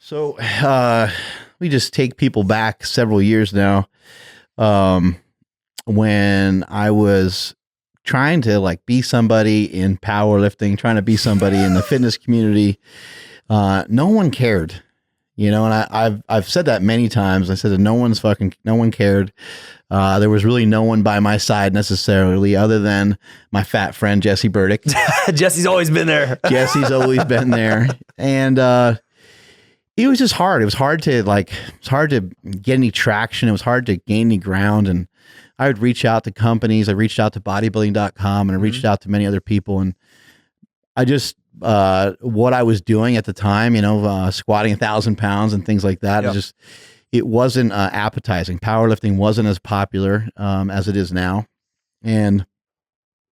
So we just take people back several years now. When I was trying to like be somebody in powerlifting, trying to be somebody in the fitness community, no one cared, and I've said that many times. I said that no one cared. There was really no one by my side necessarily other than my fat friend, Jesse Burdick. Jesse's always been there. Jesse's always been there. And, it was just hard. It was hard to get any traction. It was hard to gain any ground. And I would reach out to companies. I reached out to bodybuilding.com and I reached out to many other people. And I just, what I was doing at the time, squatting 1,000 pounds and things like that. Yep. It wasn't appetizing. Powerlifting wasn't as popular as it is now. And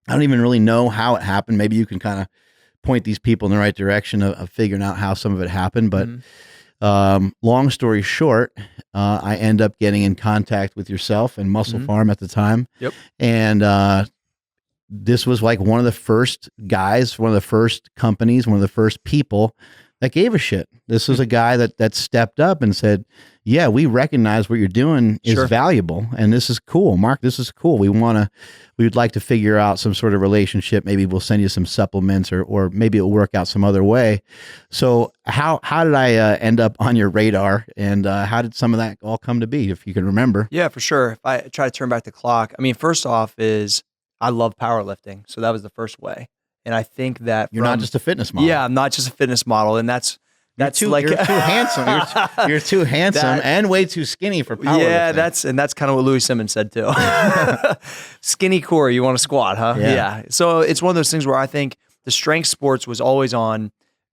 I don't even really know how it happened. Maybe you can kind of point these people in the right direction of figuring out how some of it happened. But long story short, I end up getting in contact with yourself and MusclePharm at the time. Yep. And this was like one of the first guys, one of the first companies, one of the first people that gave a shit. This was a guy that stepped up and said, yeah, we recognize what you're doing is valuable and this is cool. Mark, this is cool. We'd like to figure out some sort of relationship. Maybe we'll send you some supplements or maybe it'll work out some other way. So how did I end up on your radar and how did some of that all come to be, if you can remember? Yeah, for sure. If I try to turn back the clock, I mean, first off is I love powerlifting. So that was the first way. And I think that you're not just a fitness model. Yeah, I'm not just a fitness model. And that's you're too handsome. You're too handsome and way too skinny for powerlifting. Yeah, that's kind of what Louie Simmons said too. Skinny Cory, you want to squat, huh? Yeah. So it's one of those things where I think the strength sports was always on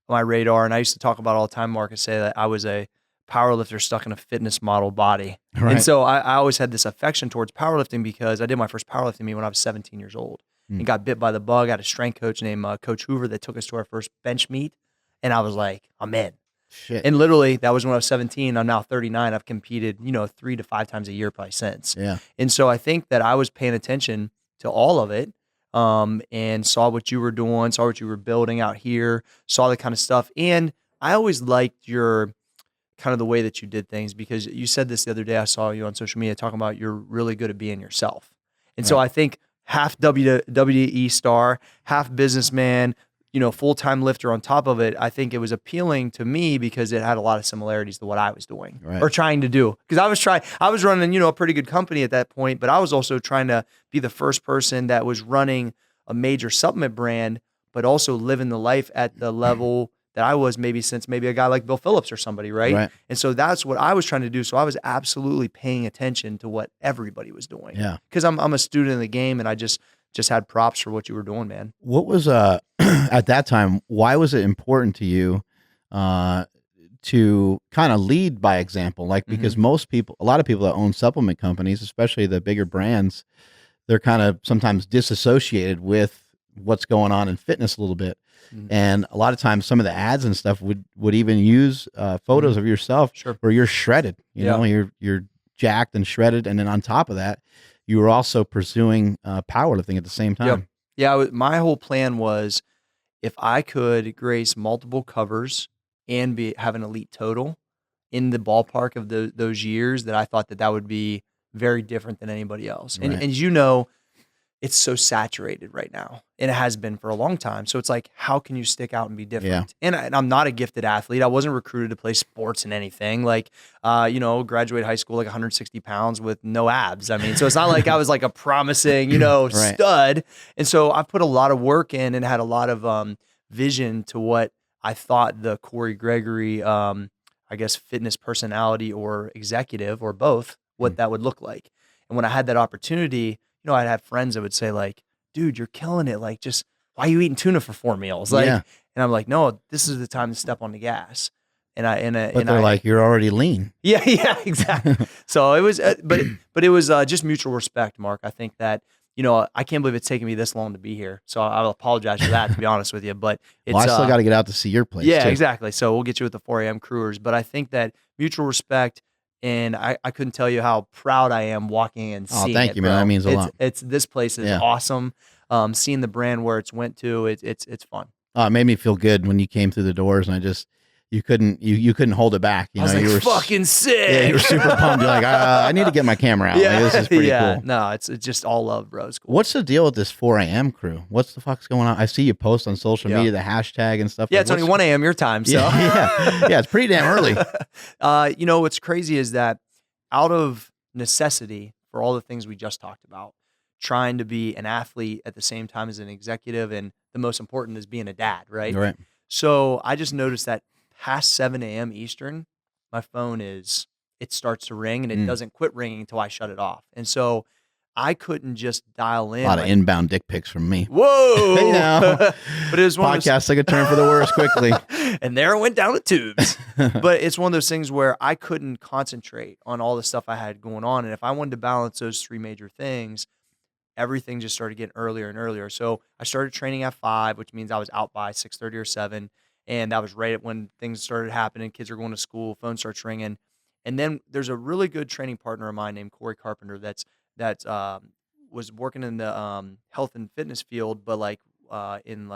my radar. And I used to talk about all the time, Mark, and say that I was a powerlifter stuck in a fitness model body. Right. And so I always had this affection towards powerlifting because I did my first powerlifting meet when I was 17 years old and got bit by the bug. I had a strength coach named Coach Hoover that took us to our first bench meet. And I was like, I'm in. Shit. And literally, that was when I was 17. I'm now 39. I've competed, 3 to 5 times a year probably since. Yeah. And so I think that I was paying attention to all of it and saw what you were doing, saw what you were building out here, saw the kind of stuff. And I always liked your kind of the way that you did things because you said this the other day. I saw you on social media talking about you're really good at being yourself. And so I think half WWE star, half businessman, full-time lifter on top of it, I think it was appealing to me because it had a lot of similarities to what I was doing or trying to do. Because I was running, a pretty good company at that point, but I was also trying to be the first person that was running a major supplement brand, but also living the life at the level that I was since maybe a guy like Bill Phillips or somebody, right? And so that's what I was trying to do. So I was absolutely paying attention to what everybody was doing. Yeah. Because I'm a student of the game and I just had props for what you were doing, man. What was at that time, why was it important to you to kind of lead by example? Like, because a lot of people that own supplement companies, especially the bigger brands, they're kind of sometimes disassociated with what's going on in fitness a little bit. And a lot of times some of the ads and stuff would even use photos of yourself where you're shredded, you're jacked and shredded. And then on top of that, you were also pursuing powerlifting at the same time. Yeah. My whole plan was if I could grace multiple covers and have an elite total in the ballpark of those years, that I thought that would be very different than anybody else. And it's so saturated right now, and it has been for a long time. So it's like, how can you stick out and be different? And I'm not a gifted athlete. I wasn't recruited to play sports in anything. Like, graduated high school like 160 pounds with no abs. I mean, so it's not like I was like a promising, stud. And so I put a lot of work in and had a lot of vision to what I thought the Cory Gregory, fitness personality or executive or both, what that would look like. And when I had that opportunity, I'd have friends that would say like, dude, you're killing it. Like, just why are you eating tuna for 4 meals? Like, and I'm like, no, this is the time to step on the gas. But they're like, you're already lean. Yeah, exactly. So it was, but it was just mutual respect, Mark. I think that, I can't believe it's taken me this long to be here. So I'll apologize for that, to be honest with you, but it's, I still got to get out to see your place. Yeah, too. Exactly. So we'll get you with the 4 a.m. crewers, but I think that mutual respect. And I couldn't tell you how proud I am walking and seeing it. Oh, thank you, man. That means a lot. This place is awesome. Seeing the brand where it's went to, it's fun. It made me feel good when you came through the doors, and you couldn't hold it back. I was like, you were fucking sick. Yeah, you were super pumped. You're like, I need to get my camera out. Yeah, Like, this is pretty cool. No, it's just all love, bro. It's cool. What's the deal with this 4 a.m. crew? What's the fuck's going on? I see you post on social media, the hashtag and stuff. Yeah, like, it's only 1 a.m. your time. So yeah, it's pretty damn early. What's crazy is that out of necessity for all the things we just talked about, trying to be an athlete at the same time as an executive, and the most important is being a dad, right? Right. So I just noticed that past 7 a.m. Eastern, my phone it starts to ring, and it doesn't quit ringing until I shut it off. And so I couldn't just dial in. A lot of inbound dick pics from me. Whoa! But it was one podcast took a turn for the worse quickly. And there it went down the tubes. But it's one of those things where I couldn't concentrate on all the stuff I had going on. And if I wanted to balance those 3 major things, everything just started getting earlier and earlier. So I started training at 5, which means I was out by 6:30 or 7. And that was right when things started happening. Kids are going to school, phone starts ringing. And then there's a really good training partner of mine named Corey Carpenter that was working in the health and fitness field, but in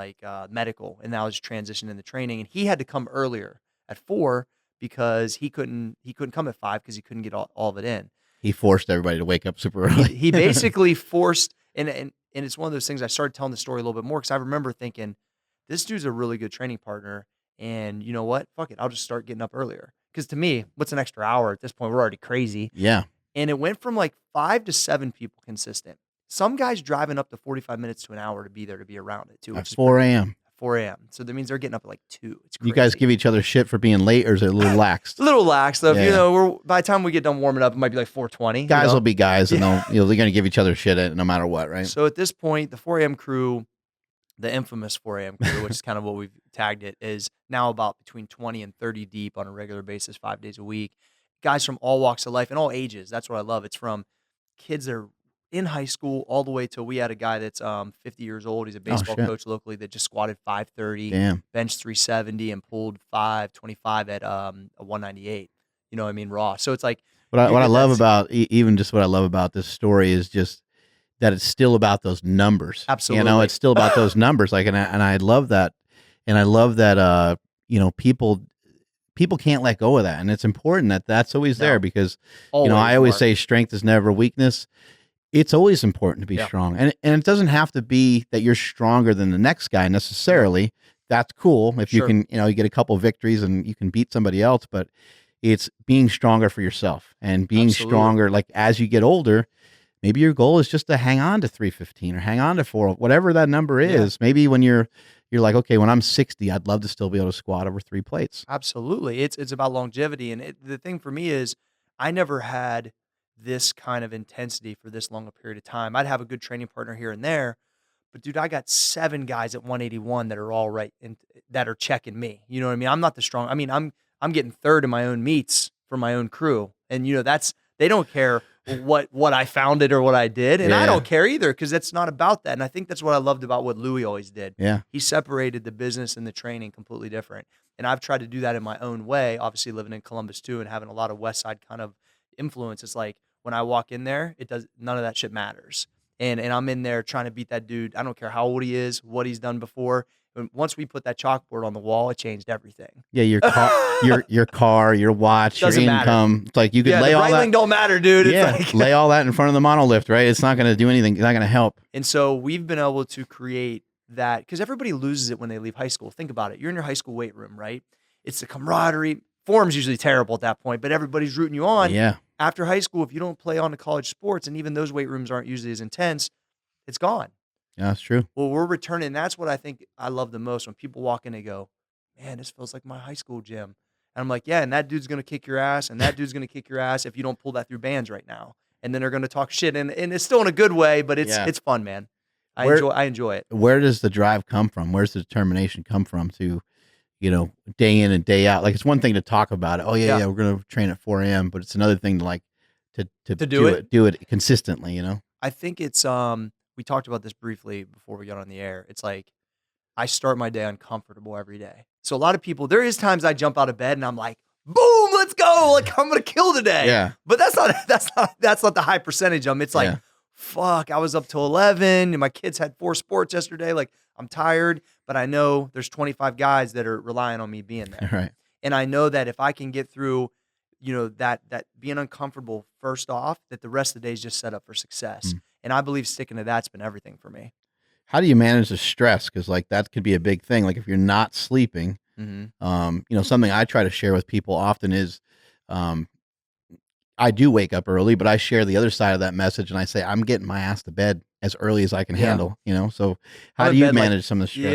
medical. And now he's transitioned into training. And he had to come earlier at 4 because he couldn't come at 5 because he couldn't get all of it in. He forced everybody to wake up super early. He basically forced, and it's one of those things. I started telling the story a little bit more because I remember thinking, this dude's a really good training partner, and you know what? Fuck it, I'll just start getting up earlier. Because to me, what's an extra hour at this point? We're already crazy. Yeah. And it went from 5 to 7 people consistent. Some guys driving up to 45 minutes to an hour to be there to be around it too. At 4 a.m. 4 a.m. So that means they're getting up at 2. It's crazy. You guys give each other shit for being late, or is it a little lax? A little lax though. Yeah. By the time we get done warming up, it might be 4:20. Guys will be guys, and they're going to give each other shit no matter what, right? So at this point, the 4 a.m. crew, the infamous 4 a.m. crew, which is kind of what we've tagged it, is now about between 20 and 30 deep on a regular basis, 5 days a week. Guys from all walks of life and all ages. That's what I love. It's from kids that are in high school all the way to, we had a guy that's 50 years old. He's a baseball coach locally that just squatted 530, benched 370, and pulled 525 at a 198. You know what I mean? Raw. So it's like what I love about what I love about this story is just that it's still about those numbers. Absolutely. It's still about those numbers. And I love that. And I love that people can't let go of that. And it's important that that's always there because, I always say strength is never weakness. It's always important to be strong. And it doesn't have to be that you're stronger than the next guy necessarily. That's cool. If you can, you get a couple victories and you can beat somebody else, but it's being stronger for yourself and being stronger. Like as you get older, maybe your goal is just to hang on to 315 or hang on to 4, whatever that number is. Maybe when you're like, okay, when I'm 60, I'd love to still be able to squat over 3 plates. Absolutely. It's about longevity. And the thing for me is I never had this kind of intensity for this long a period of time. I'd have a good training partner here and there, but dude, I got 7 guys at 181 that are all right and that are checking me. You know what I mean? I'm not the strong. I mean, I'm getting third in my own meets for my own crew. And they don't care what I founded or what I did. And I don't care either because that's not about that. And I think that's what I loved about what Louie always did. Yeah. He separated the business and the training completely different. And I've tried to do that in my own way, obviously living in Columbus too and having a lot of WestSide kind of influence. It's like when I walk in there, none of that shit matters. And I'm in there trying to beat that dude. I don't care how old he is, what he's done before. And once we put that chalkboard on the wall, it changed everything. Yeah, your car, your watch, doesn't your income. Matter. It's like you could lay all that. The Breitling don't matter, dude. It's lay all that in front of the monolift, right? It's not going to do anything. It's not going to help. And so we've been able to create that because everybody loses it when they leave high school. Think about it. You're in your high school weight room, right? It's the camaraderie. Form's usually terrible at that point, but everybody's rooting you on. Yeah. After high school, if you don't play on to college sports, and even those weight rooms aren't usually as intense, it's gone. Yeah, that's true. Well, we're returning. That's what I think I love the most when people walk in and go, man, this feels like my high school gym. And I'm like, yeah, and that dude's going to kick your ass, and that dude's going to kick your ass if you don't pull that through bands right now. And then they're going to talk shit, and it's still in a good way, but it's fun, man. I enjoy it. Where does the drive come from? Where's the determination come from to, day in and day out? Like it's one thing to talk about it. Oh yeah, we're going to train at 4 a.m., but it's another thing to do it consistently. I think it's we talked about this briefly before we got on the air. It's like I start my day uncomfortable every day. So a lot of people, there is times I jump out of bed and I'm like, boom, let's go. Like I'm gonna kill today. Yeah. But that's not the high percentage of them. It's like, fuck, I was up till 11 and my kids had 4 sports yesterday. Like I'm tired, but I know there's 25 guys that are relying on me being there. Right. And I know that if I can get through, that being uncomfortable first off, that the rest of the day is just set up for success. Mm. And I believe sticking to that's been everything for me. How do you manage the stress? Because like that could be a big thing. Like if you're not sleeping, something I try to share with people often is, I do wake up early, but I share the other side of that message and I say, I'm getting my ass to bed as early as I can Yeah. handle, so how I'm do in you bed, like, manage some of the stress?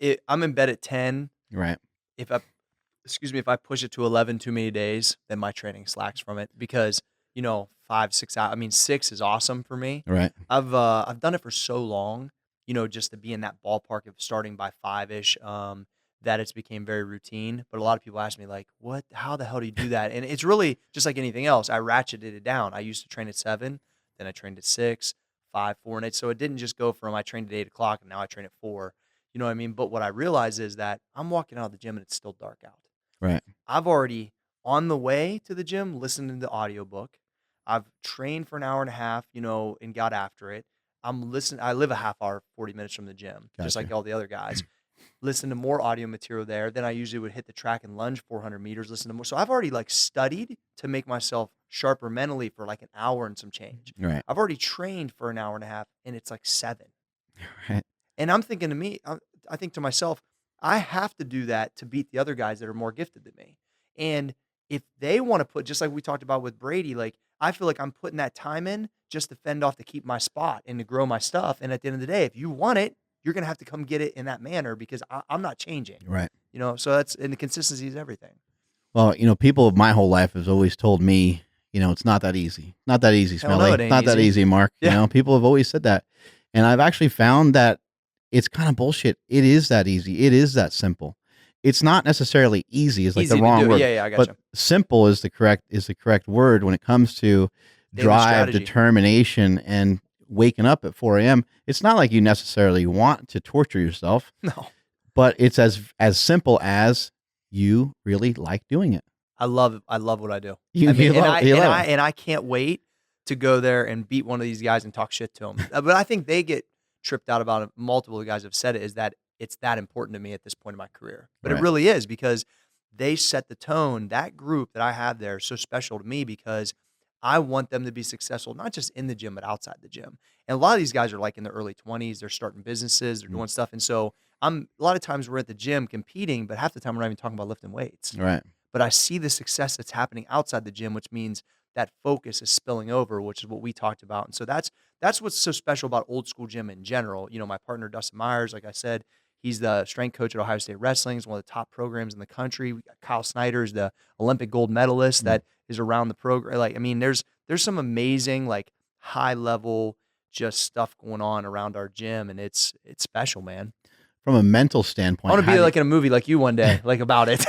yeah, I'm in bed at 10. Right. If if I push it to 11 too many days, then my training slacks from it because, 5, 6 hours. I mean, 6 is awesome for me. Right. I've done it for so long, just to be in that ballpark of starting by 5-ish, that it's became very routine. But a lot of people ask me like, "What? How the hell do you do that?" And it's really just like anything else. I ratcheted it down. I used to train at 7, then I trained at 6, 5, 4, and 8. So it didn't just go from I trained at 8 o'clock and now I train at 4. You know what I mean? But what I realize is that I'm walking out of the gym and it's still dark out. Right. I've already, on the way to the gym, listened to the audiobook. I've trained for an hour and a half, and got after it. I live a half hour, 40 minutes from the gym, just like Gotcha. all the other guys. Listen to more audio material there. Then I usually would hit the track and lunge 400 meters, listen to more. So I've already like studied to make myself sharper mentally for like an hour and some change. Right. I've already trained for an hour and a half and it's like 7. Right. And I'm thinking to me, I think to myself, I have to do that to beat the other guys that are more gifted than me. And if they want to put, just like we talked about with Brady, like I feel like I'm putting that time in just to fend off to keep my spot and to grow my stuff. And at the end of the day, if you want it, you're going to have to come get it in that manner because I'm not changing. Right. So and the consistency is everything. Well, people my whole life has always told me, it's not that easy. Not that easy, Hell no, Smelly. it ain't Not that easy. easy, Mark. Yeah. People have always said that. And I've actually found that it's kind of bullshit. It is that easy. It is that simple. It's not necessarily easy. It's like Easy the to wrong do. word. Yeah, I But gotcha. simple is the correct word when it comes to Daily drive, strategy. determination, and waking up at 4 a.m. It's not like you necessarily want to torture yourself, No. but it's as simple as you really like doing it. I love what I do. You love it. And I can't wait to go there and beat one of these guys and talk shit to them. But I think they get tripped out about it. Multiple guys have said it, is that it's that important to me at this point in my career. But Right. it really is, because they set the tone. That group that I have there is so special to me because I want them to be successful, not just in the gym, but outside the gym. And a lot of these guys are like in their early 20s. They're starting businesses. They're doing stuff. And so a lot of times we're at the gym competing, but half the time we're not even talking about lifting weights. Right. But I see the success that's happening outside the gym, which means that focus is spilling over, which is what we talked about. And so that's what's so special about old school gym in general. My partner, Dustin Myers, like I said, he's the strength coach at Ohio State Wrestling. He's one of the top programs in the country. We got Kyle Snyder is the Olympic gold medalist that is around the program. There's some amazing, like, high level just stuff going on around our gym, and it's special, man. From a mental standpoint, I want to be like in a movie like you one day, like about it.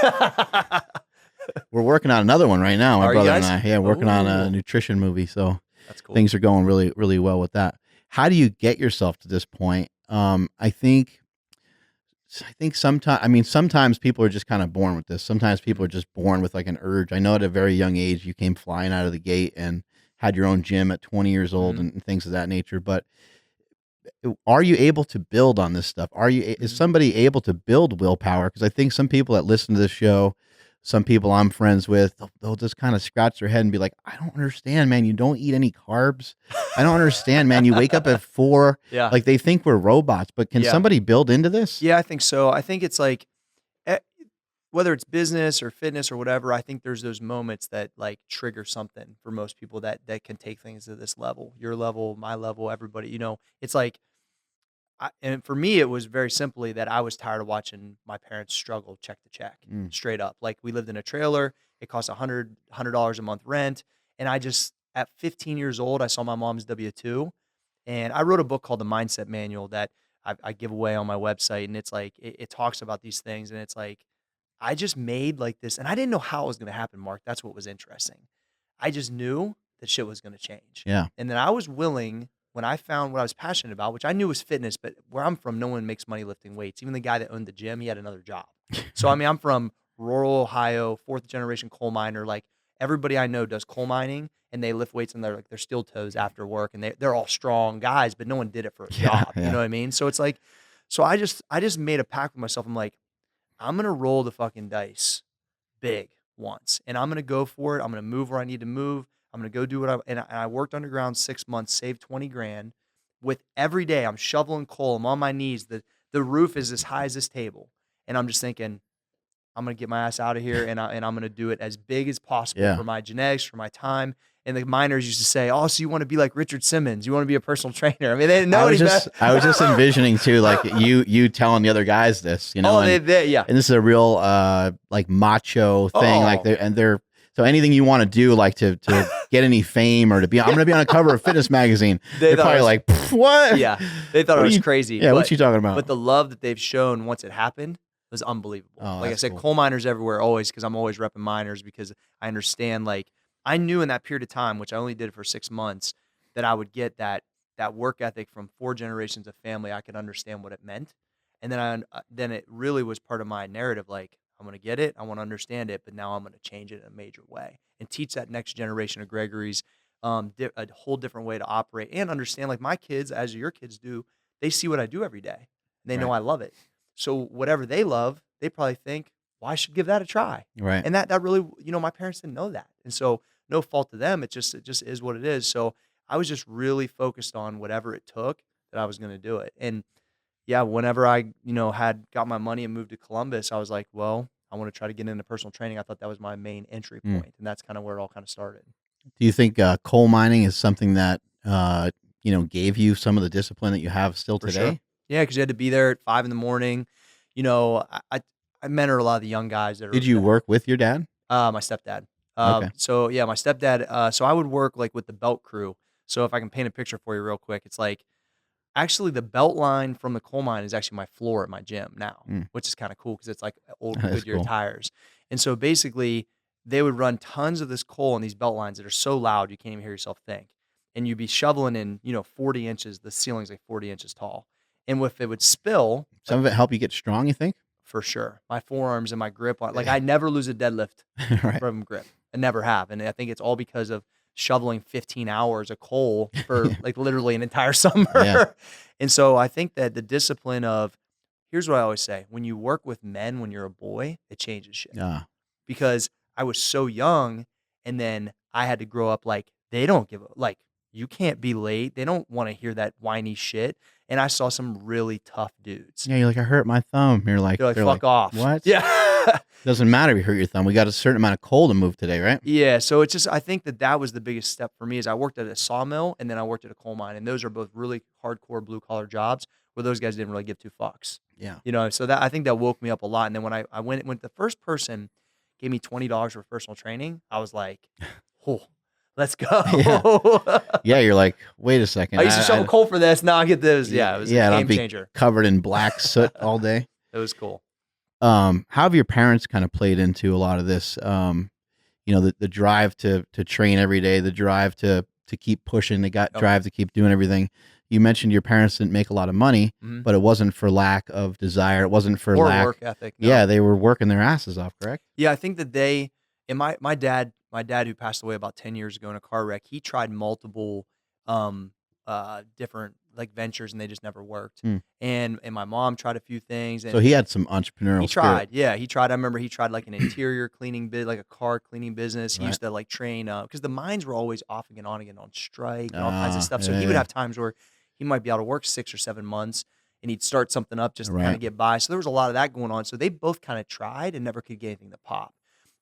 we're working on another one right now, my Are you brother and guys? I. Yeah, working on a Ooh. nutrition movie, so That's cool. things are going really, really well with that. How do you get yourself to this point? I think sometimes people are just kind of born with this. Sometimes people are just born with like an urge. I know at a very young age you came flying out of the gate and had your own gym at 20 years old and things of that nature. But are you able to build on this stuff? Is somebody able to build willpower? Because I think some people that listen to this show, some people I'm friends with, they'll just kind of scratch their head and be like, I don't understand, man. You don't eat any carbs. I don't understand, man. You wake up at 4. Yeah. Like they think we're robots, but can somebody build into this? Yeah, I think so. I think it's like, whether it's business or fitness or whatever, I think there's those moments that like trigger something for most people that can take things to this level, your level, my level, everybody. It's like, and for me, it was very simply that I was tired of watching my parents struggle check to check, straight up. Like, we lived in a trailer. It cost $100 a month rent. And I just, at 15 years old, I saw my mom's W-2. And I wrote a book called The Mindset Manual that I give away on my website. And it's like, it talks about these things. And it's like, I just made like this, and I didn't know how it was going to happen, Mark. That's what was interesting. I just knew that shit was going to change. Yeah. And then I was willing, when I found what I was passionate about, which I knew was fitness, but where I'm from, no one makes money lifting weights. Even the guy that owned the gym, he had another job. So, I'm from rural Ohio, 4th generation coal miner. Like, everybody I know does coal mining, and they lift weights and they're like, their steel toes after work, and they're all strong guys, but no one did it for a job. Yeah. You know what I mean? So it's like, I just made a pact with myself. I'm like, I'm going to roll the fucking dice big once, and I'm going to go for it. I'm going to move where I need to move. I'm going to go do what and I worked underground 6 months, saved 20 grand with every day. I'm shoveling coal. I'm on my knees. The roof is as high as this table. And I'm just thinking, I'm going to get my ass out of here and I'm going to do it as big as possible for my genetics, for my time. And the miners used to say, "Oh, so you want to be like Richard Simmons? You want to be a personal trainer?" I mean, they didn't know any better. I was just envisioning too, like you telling the other guys this, you know. Oh, yeah. And this is a real like macho thing, like they're so anything you want to do, like to get any fame or to be, I'm going to be on a cover of Fitness Magazine. They're probably like, what? Yeah, they thought it was crazy. Yeah, what you talking about? But the love that they've shown once it happened was unbelievable. Oh, like I said, cool. coal miners everywhere, always, because I'm always repping miners because I understand. Like I knew in that period of time, which I only did it for 6 months, that I would get that work ethic from 4 generations of family. I could understand what it meant, and then it really was part of my narrative. Like I'm going to get it, I want to understand it, but now I'm going to change it in a major way and teach that next generation of Gregory's a whole different way to operate and understand. Like my kids, as your kids do, they see what I do every day, and they know I love it. So whatever they love, they probably think, well, I should give that a try. Right. And that really, my parents didn't know that. And so no fault to them. It just is what it is. So I was just really focused on whatever it took that I was going to do it. And yeah, whenever I, had got my money and moved to Columbus, I was like, well, I want to try to get into personal training. I thought that was my main entry point. And that's kind of where it all kind of started. Do you think coal mining is something that, gave you some of the discipline that you have still today? Sure. Yeah, because you had to be there at 5 a.m. I mentor a lot of the young guys that are. Did you work with your dad? My stepdad. Okay. So yeah, my stepdad. So I would work like with the belt crew. So if I can paint a picture for you real quick, it's like actually the belt line from the coal mine is actually my floor at my gym now, which is kind of cool because it's like old Goodyear tires. And so basically they would run tons of this coal on these belt lines that are so loud you can't even hear yourself think. And you'd be shoveling in, 40 inches. The ceiling's like 40 inches tall. And if it would spill, some of it help you get strong, you think? For sure. My forearms and my grip, I never lose a deadlift from grip. I never have. And I think it's all because of shoveling 15 hours of coal for like literally an entire summer. Yeah. And so I think that the discipline of, here's what I always say, when you work with men, when you're a boy, it changes shit. Yeah. Because I was so young and then I had to grow up like, they don't give a, like, you can't be late. They don't want to hear that whiny shit. And I saw some really tough dudes. Yeah, you're like, I hurt my thumb. They're like, fuck off. What? Yeah. Doesn't matter if you hurt your thumb. We got a certain amount of coal to move today, right? Yeah. So it's just, I think that was the biggest step for me is I worked at a sawmill and then I worked at a coal mine. And those are both really hardcore blue collar jobs where those guys didn't really give 2 fucks. Yeah. So that I think that woke me up a lot. And then when I went, the first person gave me $20 for personal training, I was like, oh, let's go. Yeah, you're like, wait a second. I used to shovel coal for this. Now I get those. Yeah, it was a game changer. Covered in black soot all day. It was cool. How have your parents kind of played into a lot of this? The drive to train every day, the drive to keep pushing, drive to keep doing everything. You mentioned your parents didn't make a lot of money, but it wasn't for lack of desire. It wasn't for lack work ethic. No. Yeah, they were working their asses off, correct? Yeah, I think that and my dad who passed away about 10 years ago in a car wreck, he tried multiple different like ventures and they just never worked. And my mom tried a few things. And so he had some entrepreneurial spirit. Yeah, he tried. I remember he tried like an interior cleaning like a car cleaning business. He used to like train because the mines were always off again, on again, on strike and all kinds of stuff. So he would have times where he might be out of work 6 or 7 months and he'd start something up just to kind of get by. So there was a lot of that going on. So they both kind of tried and never could get anything to pop.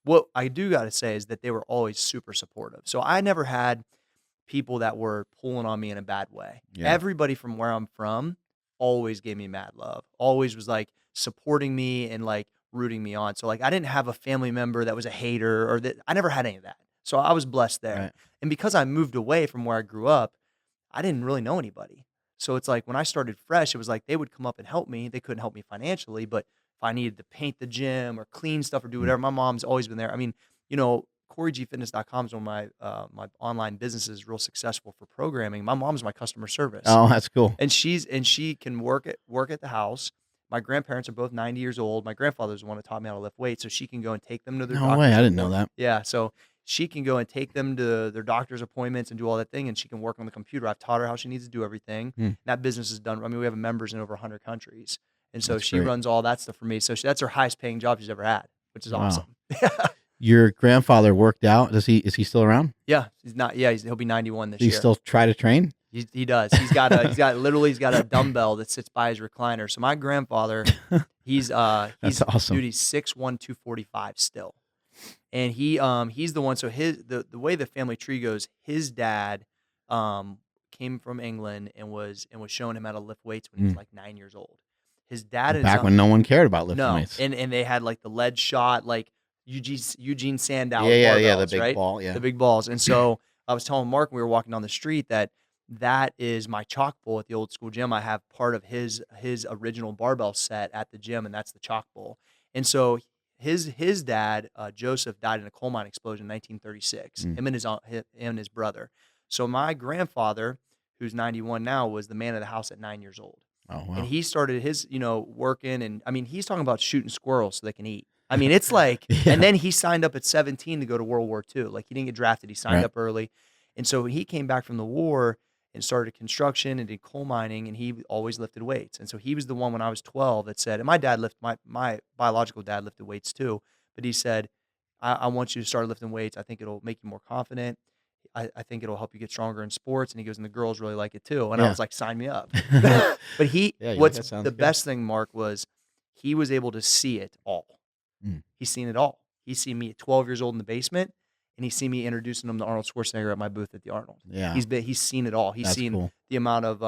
What I do got to say is that they were always super supportive. So I never had people that were pulling on me in a bad way. Yeah. Everybody from where I'm from always gave me mad love, always was like supporting me and like rooting me on. So like I didn't have a family member that was a hater or that I never had any of that. So I was blessed there. Right. And because I moved away from where I grew up, I didn't really know anybody. So it's like when I started fresh, it was like they would come up and help me. They couldn't help me financially, but if I needed to paint the gym or clean stuff or do whatever, my mom's always been there. I mean, CoryGFitness.com is one of my online businesses, real successful for programming. My mom's my customer service. Oh, that's cool. And she can work at the house. My grandparents are both 90 years old. My grandfather's the one that taught me how to lift weights, so she can go and take them to their doctor's way, I didn't know that. Yeah, so she can go and take them to their doctor's appointments and do all that thing, and she can work on the computer. I've taught her how she needs to do everything. That business is done. I mean, we have members in over 100 countries. And so she runs all that stuff for me. So that's her highest paying job she's ever had. which is Wow. awesome. Your grandfather worked out. Is he still around? Yeah, he's not. Yeah, he'll be 91 this Do you year. still try to train? He does. He's got a dumbbell that sits by his recliner. So my grandfather, he's That's awesome. dude, he's 6'1", 245 still. And he's the one. So the way the family tree goes, his dad came from England and was showing him how to lift weights when he was like 9 years old. His dad Back when no one cared about lifting weights. and they had like the lead shot, like Eugene Sandow Yeah, barbells, the big right? ball, yeah. The big balls. And so I was telling Mark when we were walking down the street that is my chalk bowl at the old school gym. I have part of his original barbell set at the gym, and that's the chalk bowl. And so his dad, Joseph, died in a coal mine explosion in 1936. Him and his brother. So my grandfather, who's 91 now, was the man of the house at 9 years old. Oh, wow. And he started his, working, and I mean, he's talking about shooting squirrels so they can eat. I mean, it's like, and then he signed up at 17 to go to World War II. Like, he didn't get drafted. He signed up early. And so when he came back from the war and started construction and did coal mining, and he always lifted weights. And so he was the one when I was 12 that said, and my dad my biological dad lifted weights too, but he said, I want you to start lifting weights. I think it'll make you more confident. I think it'll help you get stronger in sports. And he goes, and the girls really like it too. And I was like, sign me up. But what's the best thing, Mark, was he was able to see it all. He's seen it all. He's seen me at 12 years old in the basement, and he's seen me introducing him to Arnold Schwarzenegger at my booth at the Arnold. Yeah. He's seen it all. He's seen cool. the amount of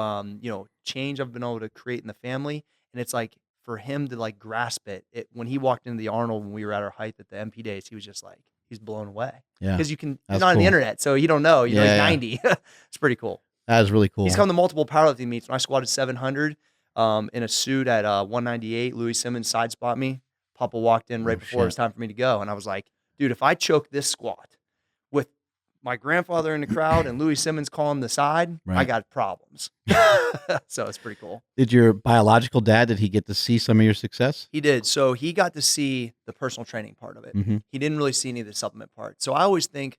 change I've been able to create in the family. And it's like, for him to like grasp it, when he walked into the Arnold when we were at our height at the MP days, he was just like, he's blown away. Yeah. Because he's not on the internet, so you don't know. He's 90. It's pretty cool. That is really cool. He's come to multiple powerlifting meets. When I squatted 700 in a suit at 198, Louie Simmons side spot me. Papa walked in right before it was time for me to go. And I was like, dude, if I choke this squat with my grandfather in the crowd and Louie Simmons calling the side, I got problems. So it's pretty cool. Did your biological dad, did he get to see some of your success? He did. So he got to see the personal training part of it. He didn't really see any of the supplement part. So I always think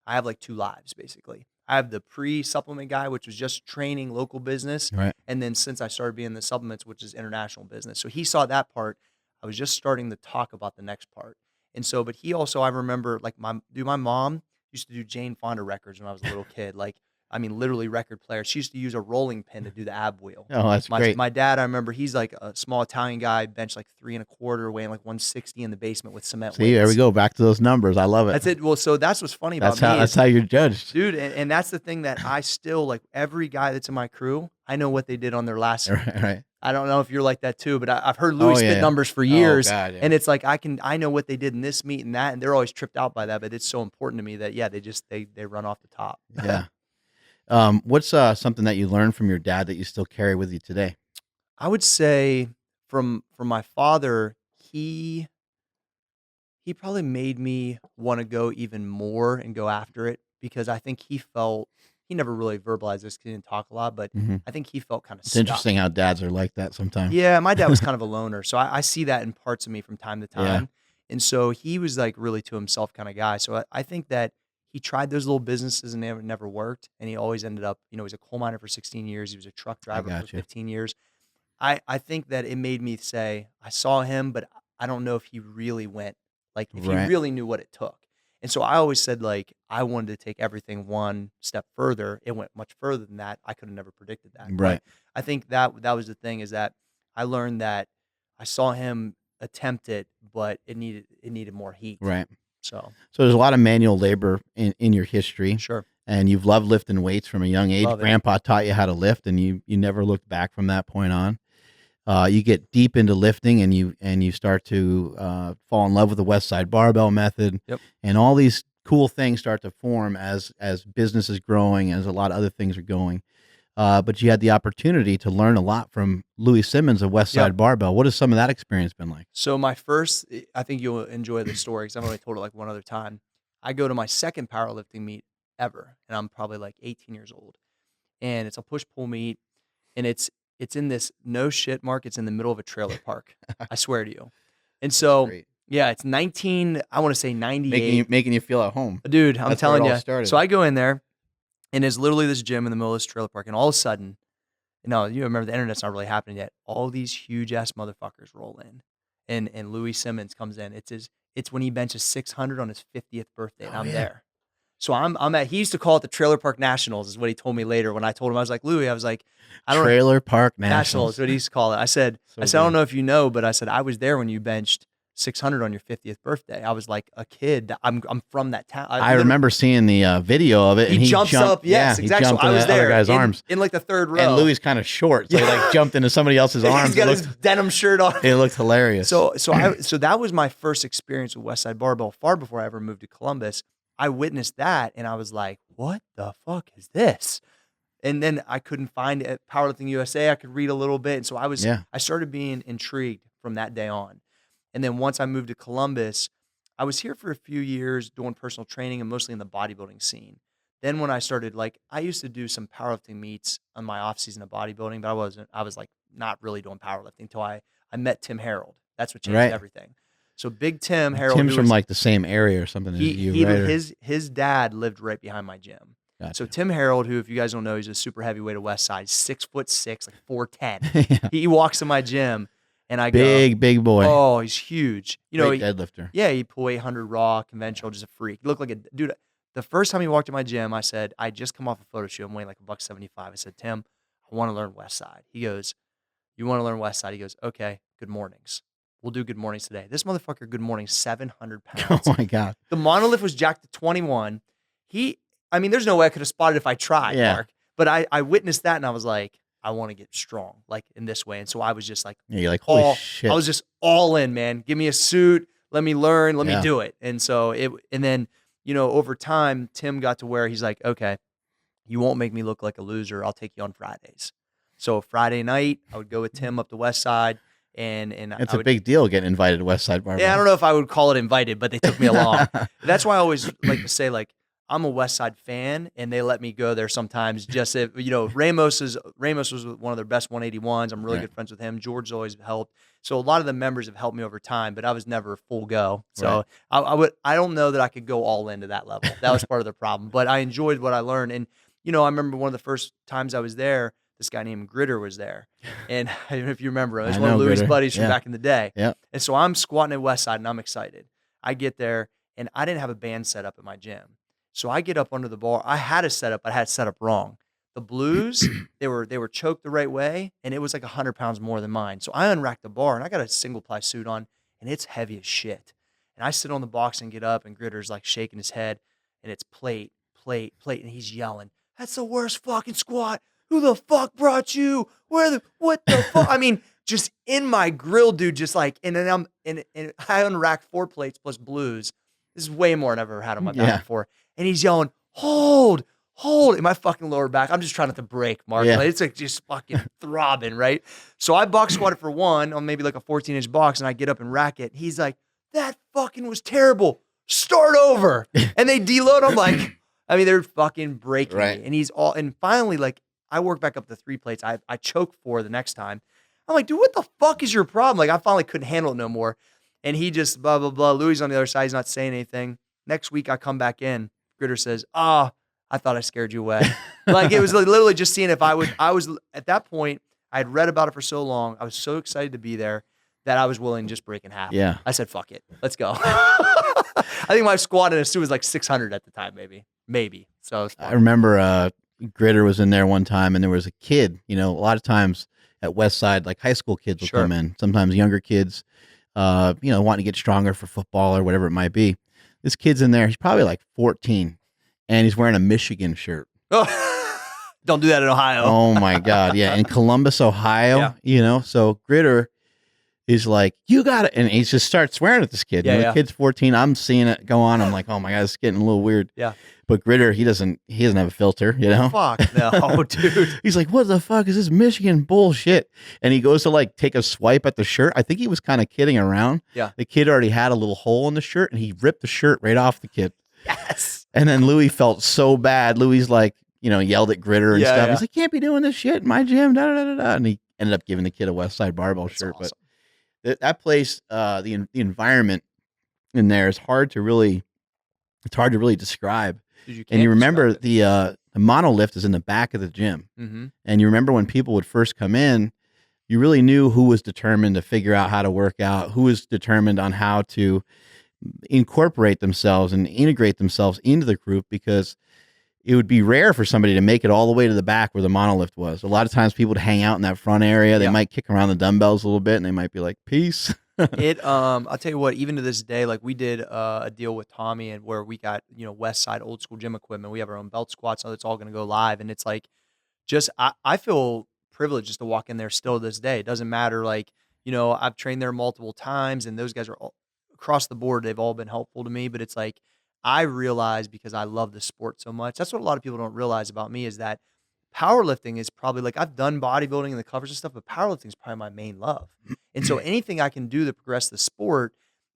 I have like two lives, basically. I have the pre-supplement guy, which was just training local business. Right. And then since I started being the supplements, which is international business. So he saw that part. I was just starting to talk about the next part. And so, but he also, I remember like my mom used to do Jane Fonda records when I was a little kid. Like, I mean, literally record player. She used to use a rolling pin to do the ab wheel. Oh, that's great. My dad, I remember, he's like a small Italian guy, bench like 3 1/4, weighing like 160 in the basement with cement weights. There we go. Back to those numbers. I love it. That's it. Well, so that's what's funny about me. That's how you're judged. Dude, and that's the thing that I still, like, every guy that's in my crew, I know what they did on their last. Right. I don't know if you're like that too, but I've heard Louie spit numbers for years. Oh, God, yeah. And it's like, I know what they did in this meet and that, and they're always tripped out by that, but it's so important to me that, they run off the top. Yeah. What's something that you learned from your dad that you still carry with you today? I would say from my father, he probably made me want to go even more and go after it, because I think he never really verbalized this because he didn't talk a lot, but I think he felt kind of It's interesting how dads are like that sometimes. Yeah, my dad was kind of a loner, so I see that in parts of me from time to time. And so he was like really to himself kind of guy. So I think that he tried those little businesses and never worked. And he always ended up, he was a coal miner for 16 years. He was a truck driver for 15 years. I think that it made me say, I saw him, but I don't know if he really went, like if he really knew what it took. And so I always said, like, I wanted to take everything one step further. It went much further than that. I could have never predicted that. Right. But I think that was the thing, is that I learned that I saw him attempt it, but it needed more heat. Right. So there's a lot of manual labor in your history. Sure. And you've loved lifting weights from a young age. Love it. Grandpa taught you how to lift, and you never looked back from that point on. You get deep into lifting, and you start to fall in love with the WestSide Barbell method. Yep. And all these cool things start to form as business is growing, as a lot of other things are going. But you had the opportunity to learn a lot from Louie Simmons of WestSide Barbell. What has some of that experience been like? So I think you'll enjoy the story because I've only told it like one other time. I go to my second powerlifting meet ever, and I'm probably like 18 years old. And it's a push-pull meet, and it's in this, no shit, Mark, it's in the middle of a trailer park. I swear to you. And so, it's I want to say 98. Making you feel at home. Dude, I'm telling you. Started. So I go in there, and it's literally this gym in the middle of this trailer park, and all of a sudden, you remember the internet's not really happening yet. All these huge ass motherfuckers roll in, and Louie Simmons comes in. It's It's when he benches 600 on his 50th birthday, and I'm there. So I'm at, he used to call it the Trailer Park Nationals, is what he told me later when I told him, I was like, Louie, I was like, I don't know. Trailer Park Nationals. Nationals, what he used to call it. I said, I don't know if you know, but I said, I was there when you benched 600 on your 50th birthday. I was like a kid. I'm from that town. I remember seeing the video of it. He jumps up. Yes, exactly. So I was there. Other guy's arms. In like the third row. And Louie's kind of short, so he like jumped into somebody else's arms. He's got his denim shirt on. It looked hilarious. So that was my first experience with WestSide Barbell. Far before I ever moved to Columbus, I witnessed that, and I was like, "What the fuck is this?" And then I couldn't find it at Powerlifting USA. I could read a little bit, and so I started being intrigued from that day on. And then once I moved to Columbus, I was here for a few years doing personal training and mostly in the bodybuilding scene. Then when I started, like, I used to do some powerlifting meets on my off season of bodybuilding, but I was like not really doing powerlifting until I met Tim Harold. That's what changed everything. So Big Tim Harold. Tim's from like the same area or something as you, right? His dad lived right behind my gym. Gotcha. So Tim Harold, who, if you guys don't know, he's a super heavyweight at WestSide, 6'6", like 410. Yeah. He walks to my gym. And I go, big boy. Oh, he's huge. You know, deadlifter. Yeah, he pull 800 raw, conventional, just a freak. He looked like a dude. The first time he walked in my gym, I said, I just come off a photo shoot. I'm weighing like $175. I said, Tim, I want to learn WestSide. He goes, you want to learn WestSide? He goes, okay, good mornings. We'll do good mornings today. This motherfucker, good mornings, 700 pounds. Oh my God. The monolift was jacked to 21. There's no way I could have spotted if I tried, Mark. But I witnessed that and I was like, I want to get strong, like in this way. And so I was just like, you're like, holy shit. I was just all in, man. Give me a suit. Let me learn. Let me do it. And so and then, over time, Tim got to where he's like, okay, you won't make me look like a loser. I'll take you on Fridays. So Friday night, I would go with Tim up to WestSide. And it's a big deal getting invited to WestSide Barbell. Yeah, I don't know if I would call it invited, but they took me along. That's why I always like to say, like, I'm a WestSide fan, and they let me go there sometimes. Just if Ramos was one of their best 181s. I'm really good friends with him. George's always helped. So a lot of the members have helped me over time, but I was never full go. So I don't know that I could go all into that level. That was part of the problem. But I enjoyed what I learned, and I remember one of the first times I was there, this guy named Gritter was there, and I don't know if you remember him. He's one of Louie's buddies from back in the day. Yeah. And so I'm squatting at WestSide, and I'm excited. I get there, and I didn't have a band set up at my gym. So I get up under the bar. I had a setup, but I had it set up wrong. The blues, they were choked the right way, and it was like 100 pounds more than mine. So I unracked the bar, and I got a single ply suit on, and it's heavy as shit. And I sit on the box and get up, and Gritter's like shaking his head, and it's plate, and he's yelling, "That's the worst fucking squat. Who the fuck brought you? What the fuck?" I mean, just in my grill, dude, just like, and then I unracked 4 plates plus blues. This is way more than I've ever had on my back before. And he's yelling, hold in my fucking lower back. I'm just trying not to break, Mark. Yeah. Like, it's like just fucking throbbing, right? So I box squatted for 1 on maybe like a 14-inch box, and I get up and rack it. He's like, that fucking was terrible. Start over. And they deload. I'm like, they're fucking breaking me. And finally, like, I work back up to 3 plates. I choke 4 the next time. I'm like, dude, what the fuck is your problem? Like, I finally couldn't handle it no more. And he just blah, blah, blah. Louie's on the other side. He's not saying anything. Next week, I come back in. Gritter says, I thought I scared you away. Like, it was literally just seeing if I was at that point, I had read about it for so long. I was so excited to be there that I was willing to just break in half. Yeah. I said, fuck it. Let's go. I think my squat in a suit was like 600 at the time, maybe. So I remember Gritter was in there one time, and there was a kid, a lot of times at WestSide, like high school kids would come in, sometimes younger kids, wanting to get stronger for football or whatever it might be. This kid's in there. He's probably like 14, and he's wearing a Michigan shirt. Oh, don't do that in Ohio. Oh my God. Yeah. In Columbus, Ohio, so Gritter is like, you got it. And he just starts swearing at this kid. Yeah, the kid's 14. I'm seeing it go on. I'm like, oh my God, it's getting a little weird. Yeah. But Gritter, he doesn't have a filter, Fuck no, dude. He's like, what the fuck is this Michigan bullshit? And he goes to like take a swipe at the shirt. I think he was kind of kidding around. Yeah. The kid already had a little hole in the shirt, and he ripped the shirt right off the kid. Yes. And then Louie felt so bad. Louie's like, yelled at Gritter and stuff. Yeah. He's like, can't be doing this shit in my gym. Da, da, da, da. And he ended up giving the kid a WestSide Barbell shirt. Awesome. But that place, the environment in there is hard to really describe. Dude, and you remember the monolift is in the back of the gym. Mm-hmm. And you remember when people would first come in, you really knew who was determined to figure out how to work out, who was determined on how to incorporate themselves and integrate themselves into the group, because it would be rare for somebody to make it all the way to the back where the monolift was. A lot of times people would hang out in that front area. They might kick around the dumbbells a little bit and they might be like, peace. I'll tell you what, even to this day, like we did a deal with Tommy and where we got, WestSide old school gym equipment. We have our own belt squats, so it's all going to go live. And it's like, I feel privileged just to walk in there still to this day. It doesn't matter. Like, I've trained there multiple times and those guys are all across the board. They've all been helpful to me, but it's like, I realize, because I love the sport so much. That's what a lot of people don't realize about me, is that powerlifting is probably, like, I've done bodybuilding and the covers and stuff, but powerlifting is probably my main love. And so anything I can do to progress the sport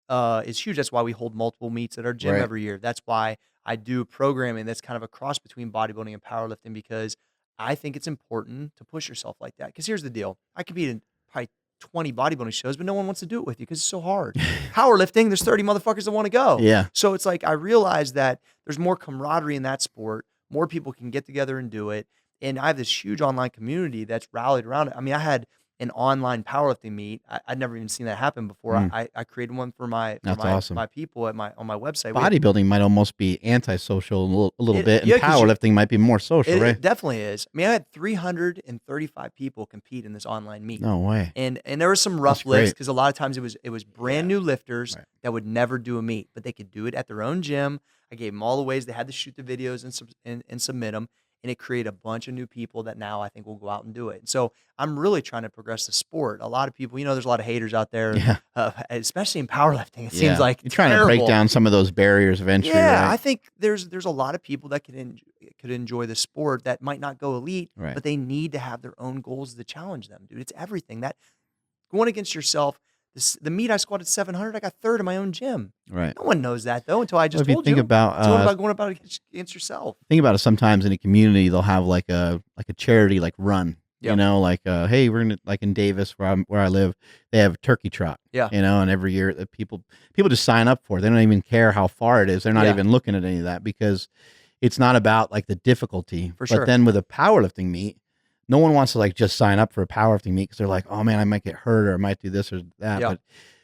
is huge. That's why we hold multiple meets at our gym every year. That's why I do programming that's kind of a cross between bodybuilding and powerlifting, because I think it's important to push yourself like that. Because here's the deal. I compete in probably 20 bodybuilding shows, but no one wants to do it with you because it's so hard. Powerlifting, there's 30 motherfuckers that want to go. Yeah. So it's like, I realize that there's more camaraderie in that sport. More people can get together and do it. And I have this huge online community that's rallied around it. I mean, I had an online powerlifting meet. I'd never even seen that happen before. I created one for my awesome. my people on my website. Bodybuilding might almost be antisocial a little bit, and powerlifting might be more social, right? It definitely is. I mean, I had 335 people compete in this online meet. No way. And there were some rough lifts, because a lot of times it was brand new lifters that would never do a meet, but they could do it at their own gym. I gave them all the ways they had to shoot the videos and submit them. And it created a bunch of new people that now I think will go out and do it. And so I'm really trying to progress the sport. A lot of people, there's a lot of haters out there, especially in powerlifting. It seems like you're trying to break down some of those barriers of entry. Yeah, right? I think there's a lot of people that could enjoy the sport that might not go elite, but they need to have their own goals to challenge them, dude. It's everything. That going against yourself. The meet I squatted 700, I got third in my own gym. Right. No one knows that though until I just told you. Think about it's about going about against yourself. Think about it. Sometimes in a community they'll have like a charity run. Yep. Hey, we're gonna, like in Davis where I live, they have a turkey trot. Yeah. And every year people just sign up for it. They don't even care how far it is. They're not even looking at any of that, because it's not about like the difficulty. For sure. But then with a powerlifting meet, no one wants to just sign up for a powerlifting meet because they're like, oh man, I might get hurt or I might do this or that. Yeah. But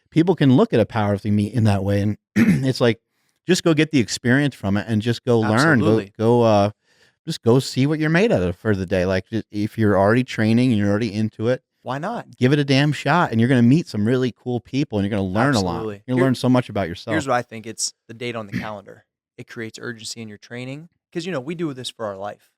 people can look at a powerlifting meet in that way, and it's like, just go get the experience from it and just go learn. Just go see what you're made out of for the day. Like, if you're already training and you're already into it, why not? Give it a damn shot, and you're going to meet some really cool people, and you're going to learn a lot. You're going to learn so much about yourself. Here's what I think: it's the date on the calendar. It creates urgency in your training, because we do this for our life.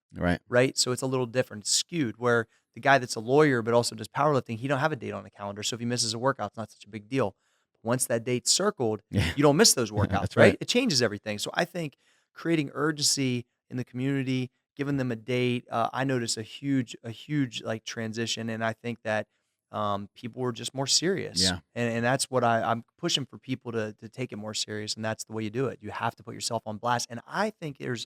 Right. So it's a little different. It's skewed, where the guy that's a lawyer but also does powerlifting, he don't have a date on the calendar. So if he misses a workout, it's not such a big deal. But once that date's circled, you don't miss those workouts. That's right. It changes everything. So I think creating urgency in the community, giving them a date, I noticed a huge like transition. And I think that people were just more serious. Yeah. And that's what I'm pushing for people to take it more serious. And that's the way you do it. You have to put yourself on blast. And I think there's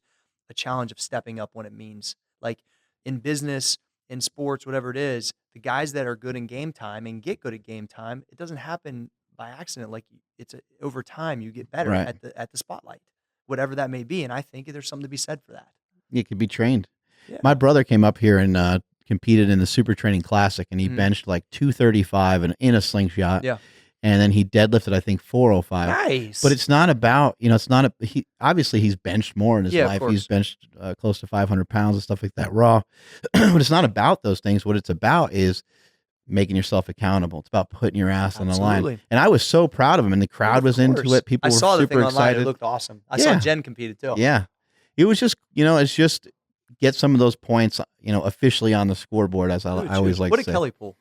a challenge of stepping up when it means, like in business, in sports, whatever it is, the guys that are good in game time and get good at game time, it doesn't happen by accident. Like, over time you get better at the spotlight, whatever that may be. And I think there's something to be said for that. It could be trained. Yeah. My brother came up here and competed in the Super Training Classic, and he benched like 235 and in a slingshot. Yeah. And then he deadlifted, I think, 405. Nice. But it's not about, obviously he's benched more in his life. He's benched close to 500 pounds and stuff like that raw. But it's not about those things. What it's about is making yourself accountable. It's about putting your ass on the line. And I was so proud of him, and the crowd was into it. People were super excited. I saw the thing online. It looked awesome. I saw Jen competed too. Yeah. It was just, it's just get some of those points, officially on the scoreboard, as I always like to say. What did Kelly pull?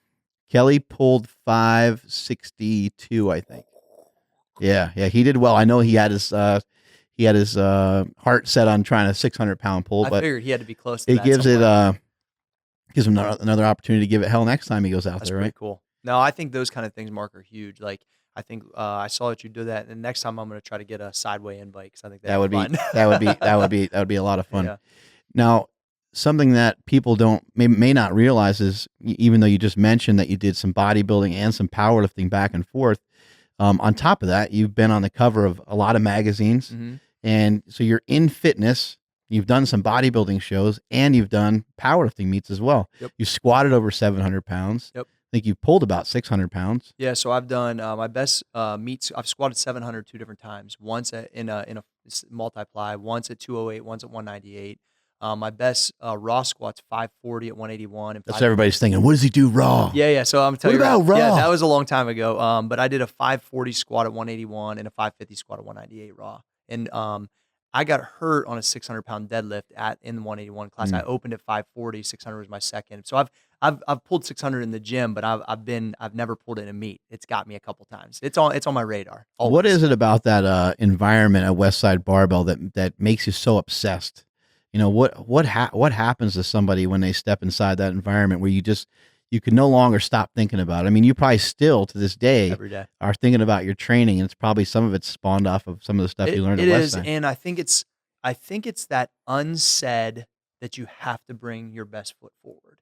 Kelly pulled 562, I think. Yeah, he did well. I know he had his heart set on trying a 600-pound pull, but I figured he had to be close to that. It gives him another opportunity to give it hell next time he goes out there. Right? Pretty cool. No, I think those kind of things, Mark, are huge. Like, I think I saw that you do that, and next time I'm going to try to get a sideway in bike, because I think that would be fun. that would be a lot of fun. Yeah. Now, something that people may not realize is, even though you just mentioned that you did some bodybuilding and some powerlifting back and forth, on top of that, you've been on the cover of a lot of magazines, and so you're in fitness. You've done some bodybuilding shows, and you've done powerlifting meets as well. Yep. You squatted over 700 pounds. Yep. think you pulled about 600 pounds. Yeah, so I've done my best meets. I've squatted 700 two different times. Once in a multiply, once at 208, once at 198. My best raw squats 540 at 181 and That's what everybody's thinking. What does he do raw? Yeah. So I'm telling you, What about yeah, raw? that was a long time ago. But I did a 540 squat at 181 and a 550 squat at 198 raw. And I got hurt on a 600-pound deadlift in the 181 class. I opened at 540, 600 was my second. So I've pulled 600 in the gym, but I've never pulled it in a meet. It's got me a couple times. It's on my radar. Always. What is it about that environment at WestSide Barbell that makes you so obsessed? You know, what happens to somebody when they step inside that environment where you can no longer stop thinking about it? I mean, you probably still to this day every day are thinking about your training, and it's probably some of it's spawned off of some of the stuff you learned at WestSide. It is, and I think it's that unsaid that you have to bring your best foot forward.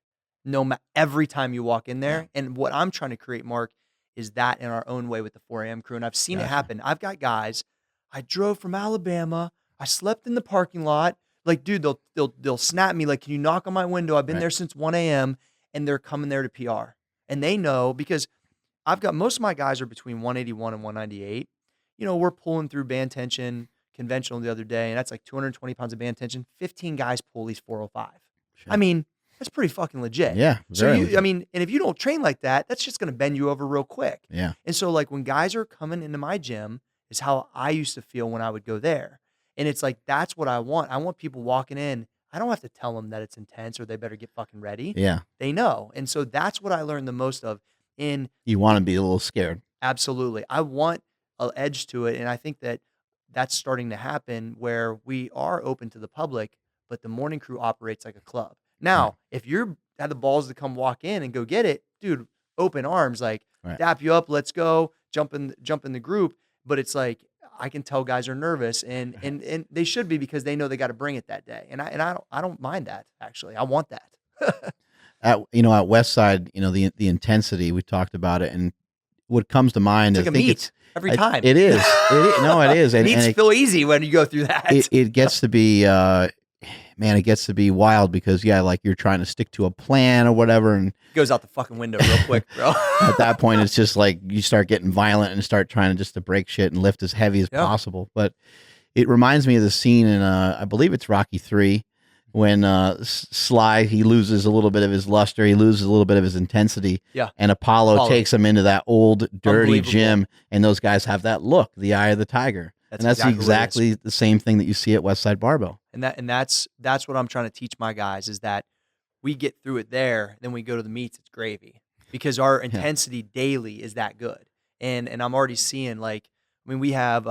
Every time you walk in there. Yeah. And what I'm trying to create, Mark, is that in our own way with the 4 a.m. crew. And I've seen it happen. I've got guys, I drove from Alabama. I slept in the parking lot. Like, dude, they'll snap me. Like, can you knock on my window? I've been there since 1 a.m. and they're coming there to PR. And they know, because I've got most of my guys are between 181 and 198. You know, we're pulling through band tension conventional the other day, and that's like 220 pounds of band tension. 15 guys pull at least 405. Sure. I mean, that's pretty fucking legit. Yeah. I mean, and if you don't train like that, that's just going to bend you over real quick. Yeah. And so, like, when guys are coming into my gym is how I used to feel when I would go there. And it's like, that's what I want. I want people walking in. I don't have to tell them that it's intense or they better get fucking ready. Yeah. They know. And so that's what I learned the most of. You want to be a little scared. Absolutely. I want an edge to it. And I think that that's starting to happen where we are open to the public, but the morning crew operates like a club. Now, if you have the balls to come walk in and go get it, dude, open arms, like dap you up, let's go, jump in the group. But it's like, I can tell guys are nervous and they should be, because they know they got to bring it that day. And I don't mind that, actually. I want that. At WestSide, the intensity, we talked about it, and what comes to mind is, I think it's every time. It is. No, it is. And meets feel easy when you go through that. It gets to be, it gets to be wild because, like you're trying to stick to a plan or whatever. And it goes out the fucking window real quick, bro. At that point, it's just like you start getting violent and start trying to break shit and lift as heavy as possible. But it reminds me of the scene in, I believe it's Rocky III, when Sly, he loses a little bit of his luster, he loses a little bit of his intensity. Yeah. And Apollo takes him into that old, dirty gym, and those guys have that look, the eye of the tiger. That's exactly the same thing that you see at WestSide Barbell. And that's what I'm trying to teach my guys, is that we get through it there, then we go to the meets, it's gravy, because our intensity daily is that good. And I'm already seeing, like, I mean, we have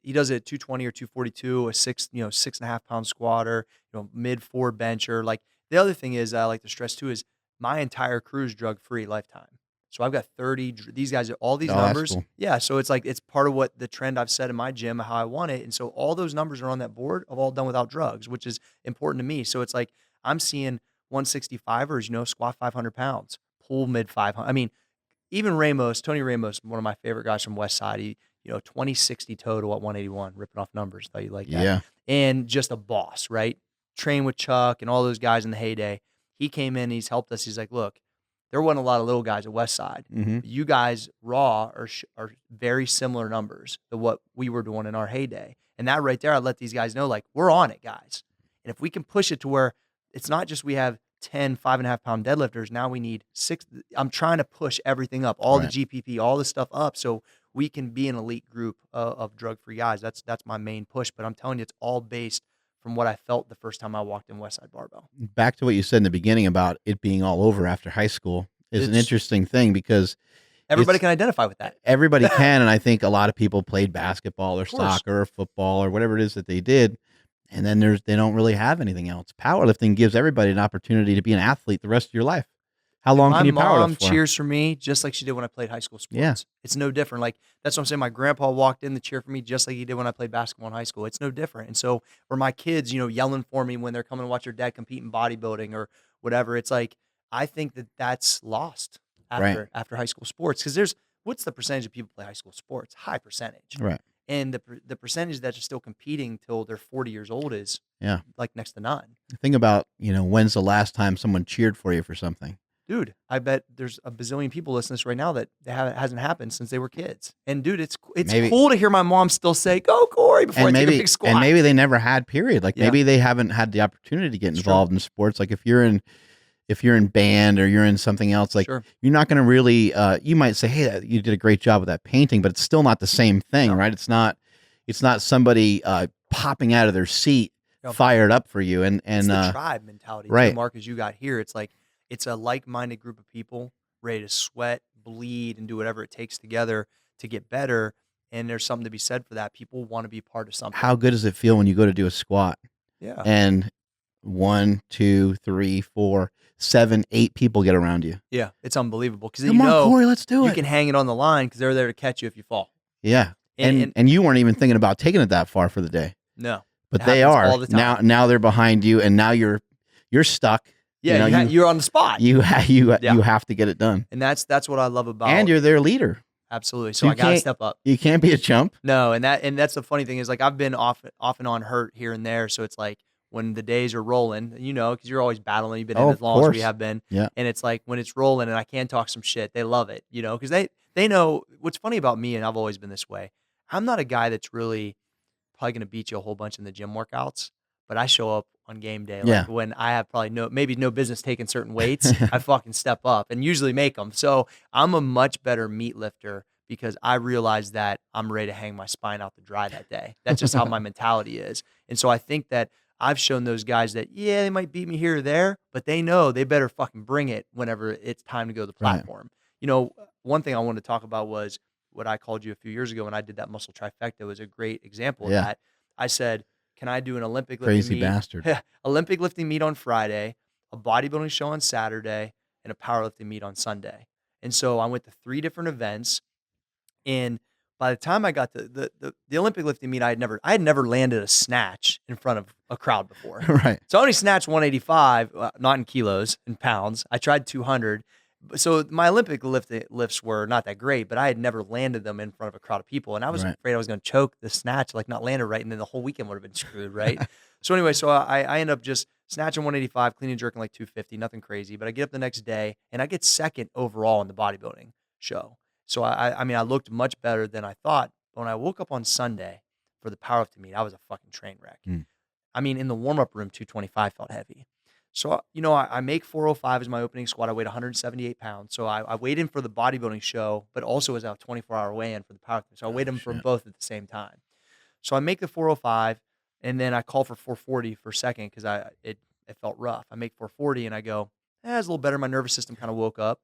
he does it at 220 or 242, a 6.5 pound squatter, mid 4 bencher. Like, the other thing is, I like to stress too, is my entire crew is drug free lifetime. So I've got 30, these guys, all these numbers. Cool. Yeah. So it's like, it's part of what the trend I've set in my gym, how I want it. And so all those numbers are on that board, of all done without drugs, which is important to me. So it's like, I'm seeing 165ers, squat 500 pounds, pull mid 500. I mean, even Tony Ramos, one of my favorite guys from WestSide, he, 2060 total at 181, ripping off numbers. Thought you like that. Yeah. And just a boss, right? Train with Chuck and all those guys in the heyday. He came in, he's helped us. He's like, look, there wasn't a lot of little guys at WestSide. Mm-hmm. You guys raw are very similar numbers to what we were doing in our heyday. And that right there, I let these guys know, like, we're on it, guys. And if we can push it to where it's not just we have 10 5.5 pound deadlifters, now we need 6. I'm trying to push everything up, all the GPP, all the stuff up, so we can be an elite group of drug-free guys. That's my main push. But I'm telling you, it's all based from what I felt the first time I walked in WestSide Barbell. Back to what you said in the beginning about it being all over after high school is an interesting thing, because everybody can identify with that. Everybody can, and I think a lot of people played basketball or soccer or football or whatever it is that they did, and then they don't really have anything else. Powerlifting gives everybody an opportunity to be an athlete the rest of your life. How long can you powerlift for? My mom cheers for me just like she did when I played high school sports. Yeah. It's no different. Like, that's what I'm saying. My grandpa walked in to cheer for me just like he did when I played basketball in high school. It's no different. And so, or my kids, yelling for me when they're coming to watch their dad compete in bodybuilding or whatever. It's like, I think that that's lost after high school sports. Because what's the percentage of people play high school sports? High percentage. Right. And the percentage that are still competing till they're 40 years old is like next to none. Think about, when's the last time someone cheered for you for something? dude, I bet there's a bazillion people listening to this right now that it hasn't happened since they were kids. And dude, it's Maybe- cool to hear my mom still say, "Go Cory," before I take a big squat. And maybe they never had, period. Like Yeah. maybe they haven't had the opportunity to get involved in sports. Like if you're in band or you're in something else, like Sure. you're not going to really, you might say, hey, you did a great job with that painting, but it's still not the same thing, No. right? It's not somebody popping out of their seat, Yep. fired up for you. And it's the tribe mentality, right. too, Mark, as you got here. It's like it's a like-minded group of people ready to sweat, bleed, and do whatever it takes together to get better. And there's something to be said for that. People want to be part of something. How good does it feel when you go to do a squat Yeah. and 1, 2, 3, 4, 7, 8 people get around you? Yeah. It's unbelievable because Come on, Cory, let's do you it. can hang it on the line because they're there to catch you if you fall. Yeah. And you weren't even thinking about taking it that far for the day. No. But It they happens are all the time. now they're behind you, and now you're stuck. Yeah, You know, you're on the spot. You have to get it done, And that's what I love about and you're their leader. absolutely. So you I got to can't- step up. You can't be a chump. No, and that's the funny thing is like I've been off and on hurt here and there. So it's like when the days are rolling, because you're always battling. You've been in Oh, as of long as we course. have been. Yeah. And it's like when it's rolling and I can talk some shit, they love it, because they know what's funny about me, and I've always been this way. I'm not a guy that's really probably going to beat you a whole bunch in the gym workouts, but I show up on game day. Like Yeah. when I have probably maybe no business taking certain weights, I fucking step up and usually make them. So I'm a much better meat lifter because I realize that I'm ready to hang my spine out to dry that day. That's just how my mentality is. And so I think that I've shown those guys that, yeah, they might beat me here or there, but they know they better fucking bring it whenever it's time to go to the Right. platform. One thing I wanted to talk about was what I called you a few years ago when I did that muscle trifecta was a great example of Yeah. that. I said, can I do an Olympic lifting Crazy meet? bastard. Olympic lifting meet on Friday, a bodybuilding show on Saturday, and a powerlifting meet on Sunday. And so I went to 3 different events. And by the time I got to the Olympic lifting meet, I had never landed a snatch in front of a crowd before. Right. So I only snatched 185, not in kilos, in pounds. I tried 200. So my Olympic lifts were not that great, but I had never landed them in front of a crowd of people. And I was Right. afraid I was going to choke the snatch, like not land it right. And then the whole weekend would have been screwed, right? So anyway, I end up just snatching 185, clean and jerking like 250, nothing crazy. But I get up the next day and I get second overall in the bodybuilding show. So I mean, I looked much better than I thought. But when I woke up on Sunday for the powerlifting meet, I was a fucking train wreck. Mm. I mean, in the warm-up room, 225 felt heavy. So, I make 405 as my opening squat. I weighed 178 pounds. So I weighed in for the bodybuilding show, but also as a 24-hour weigh-in for the powerlifting. So I weighed in for shit. both at the same time. So I make the 405, and then I call for 440 for a second because it felt rough. I make 440, and I go, it's a little better. My nervous system kind of woke up.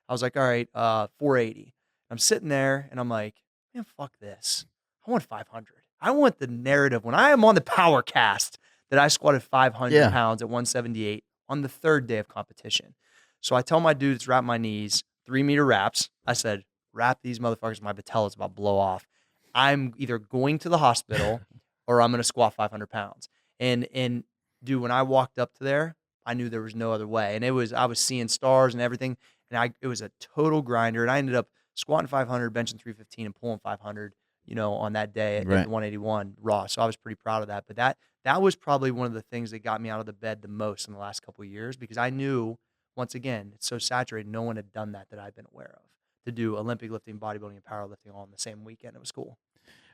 I was like, all right, 480. I'm sitting there, and I'm like, man, fuck this. I want 500. I want the narrative when I am on the power cast that I squatted 500 Yeah. pounds at 178 on the 3rd day of competition. So I tell my dudes, wrap my knees, 3-meter wraps. I said, wrap these motherfuckers. My patella is about to blow off. I'm either going to the hospital or I'm going to squat 500 pounds. And dude, when I walked up to there, I knew there was no other way. And I was seeing stars and everything. And it was a total grinder. And I ended up squatting 500, benching 315 and pulling 500, on that day at Right. 181 raw. So I was pretty proud of that. But that was probably one of the things that got me out of the bed the most in the last couple of years because I knew, once again, it's so saturated. No one had done that I'd been aware of to do Olympic lifting, bodybuilding, and powerlifting all in the same weekend. It was cool.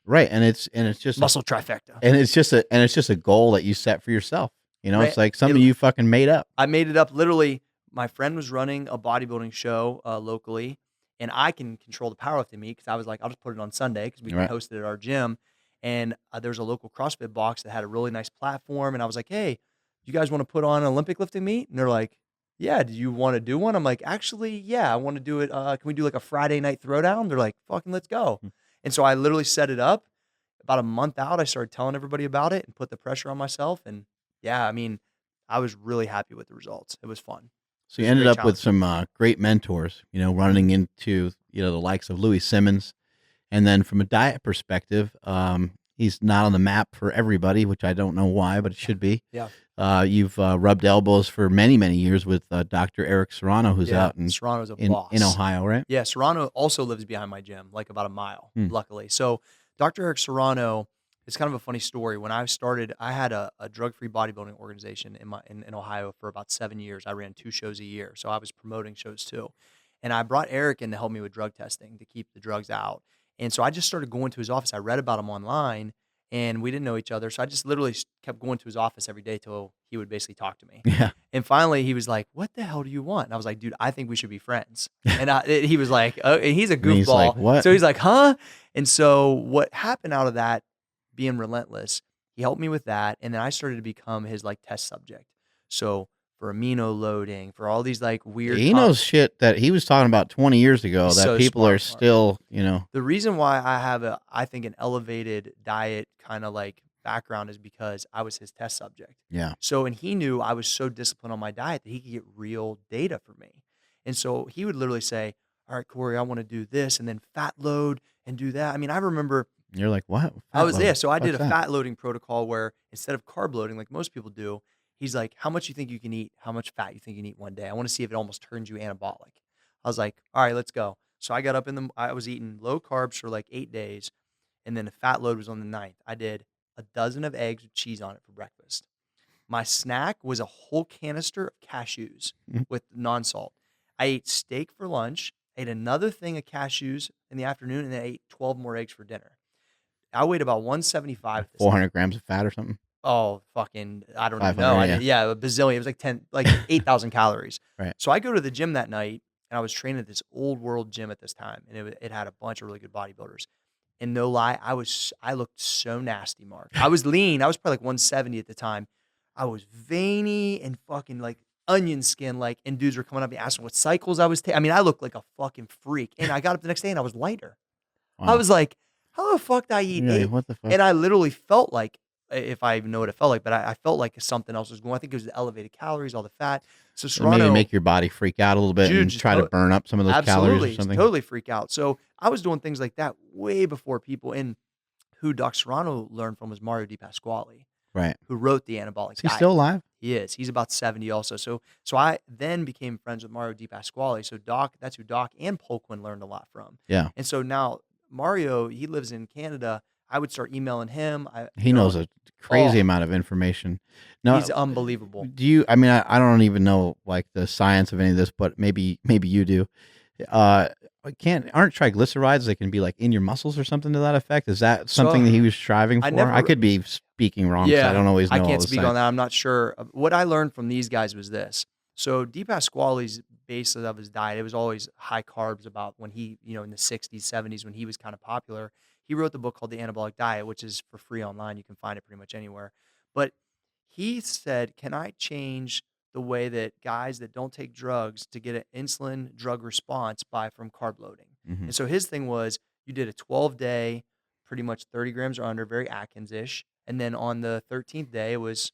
Right. And it's just Muscle trifecta. and it's just a goal that you set for yourself. Right. It's like something you fucking made up. I made it up. Literally, my friend was running a bodybuilding show locally, and I can control the powerlifting meet because I was like, I'll just put it on Sunday because we can Right. host it at our gym. And there was a local CrossFit box that had a really nice platform. And I was like, hey, you guys want to put on an Olympic lifting meet? And they're like, yeah, do you want to do one? I'm like, actually, yeah, I want to do it. Can we do like a Friday night throwdown? They're like, fucking let's go. And so I literally set it up. About a month out, I started telling everybody about it and put the pressure on myself. And yeah, I mean, I was really happy with the results. It was fun. So you It's a ended great up with some great mentors, running into, the likes of Louie Simmons. And then from a diet perspective, he's not on the map for everybody, which I don't know why, but it should be. Yeah. You've rubbed elbows for many, many years with Dr. Eric Serrano, who's out Serrano's a in boss. Ohio, right? Yeah, Serrano also lives behind my gym, like about a mile, Hmm. luckily. So Dr. Eric Serrano It's kind of a funny story. When I started, I had a drug-free bodybuilding organization in Ohio for about 7 years. I ran 2 shows a year, so I was promoting shows too. And I brought Eric in to help me with drug testing to keep the drugs out. And so I just started going to his office. I read about him online, and we didn't know each other. So I just literally kept going to his office every day till he would basically talk to me. Yeah. And finally, he was like, "What the hell do you want?" And I was like, "Dude, I think we should be friends." And he was like, "Oh," and he's a goofball. He's like, "What?" So he's like, "Huh?" And so what happened out of that, being relentless, he helped me with that, and then I started to become his like test subject. So for amino loading, for all these like weird, He knows shit that he was talking about 20 years ago He's that so people smart, are still, you know. The reason why I have I think an elevated diet kind of like background is because I was his test subject. Yeah. So, and he knew I was so disciplined on my diet that he could get real data from me. And so he would literally say, "All right, Cory, I want to do this and then fat load and do that." I mean, I remember You're like, "What?" I was there. So I did What's a that? fat loading protocol where instead of carb loading, like most people do, he's like, "How much you think you can eat? How much fat you think you can eat one day? I want to see if it almost turns you anabolic." I was like, "All right, let's go." So I got up I was eating low carbs for like 8 days. And then the fat load was on the ninth. I did a dozen of eggs with cheese on it for breakfast. My snack was a whole canister of cashews Mhm. with non-salt. I ate steak for lunch, ate another thing of cashews in the afternoon, and then I ate 12 more eggs for dinner. I weighed about 175 Like at this time. 400 grams of fat or something. Oh, fucking, I don't even 500, know. yeah. A bazillion. It was like 10, like 8,000 calories. Right. So I go to the gym that night, and I was training at this old world gym at this time, and it had a bunch of really good bodybuilders. And no lie, I looked so nasty, Mark. I was lean. I was probably like 170 at the time. I was veiny and fucking like onion skin, like, and dudes were coming up and asking what cycles I was taking. I mean, I looked like a fucking freak. And I got up the next day and I was lighter. I Wow. was like, how the fuck did I eat You're like, eight? "What the fuck?" And I literally felt like, if I even know what it felt like, but I felt like something else was going. I think it was the elevated calories, all the fat. So Or maybe Serrano, make your body freak out a little bit dude, and just try to burn up some of those calories or absolutely, something. totally freak out. So I was doing things like that way before people. And who Doc Serrano learned from was Mario Di Pasquale, Right. who wrote the Anabolic Is he Diet. still alive? He is. He's about 70 also. So I then became friends with Mario Di Pasquale. So Doc, that's who Doc and Polquin learned a lot from. Yeah. And so now Mario, he lives in Canada. I would start emailing him. He knows a crazy amount of information. No, He's unbelievable. I mean, I don't even know like the science of any of this, but maybe you do. Aren't triglycerides that can be like in your muscles or something to that effect? Is that something that he was striving for? I could be speaking wrong because I don't always know. I can't speak on that. I'm not sure. What I learned from these guys was this. So Di Pasquale's base of his diet, it was always high carbs about when he, in the 60s, 70s, when he was kind of popular. He wrote the book called The Anabolic Diet, which is for free online. You can find it pretty much anywhere. But he said, can I change the way that guys that don't take drugs to get an insulin drug response from carb loading? Mhm. And so his thing was, you did a 12-day, pretty much 30 grams or under, very Atkins-ish. And then on the 13th day, it was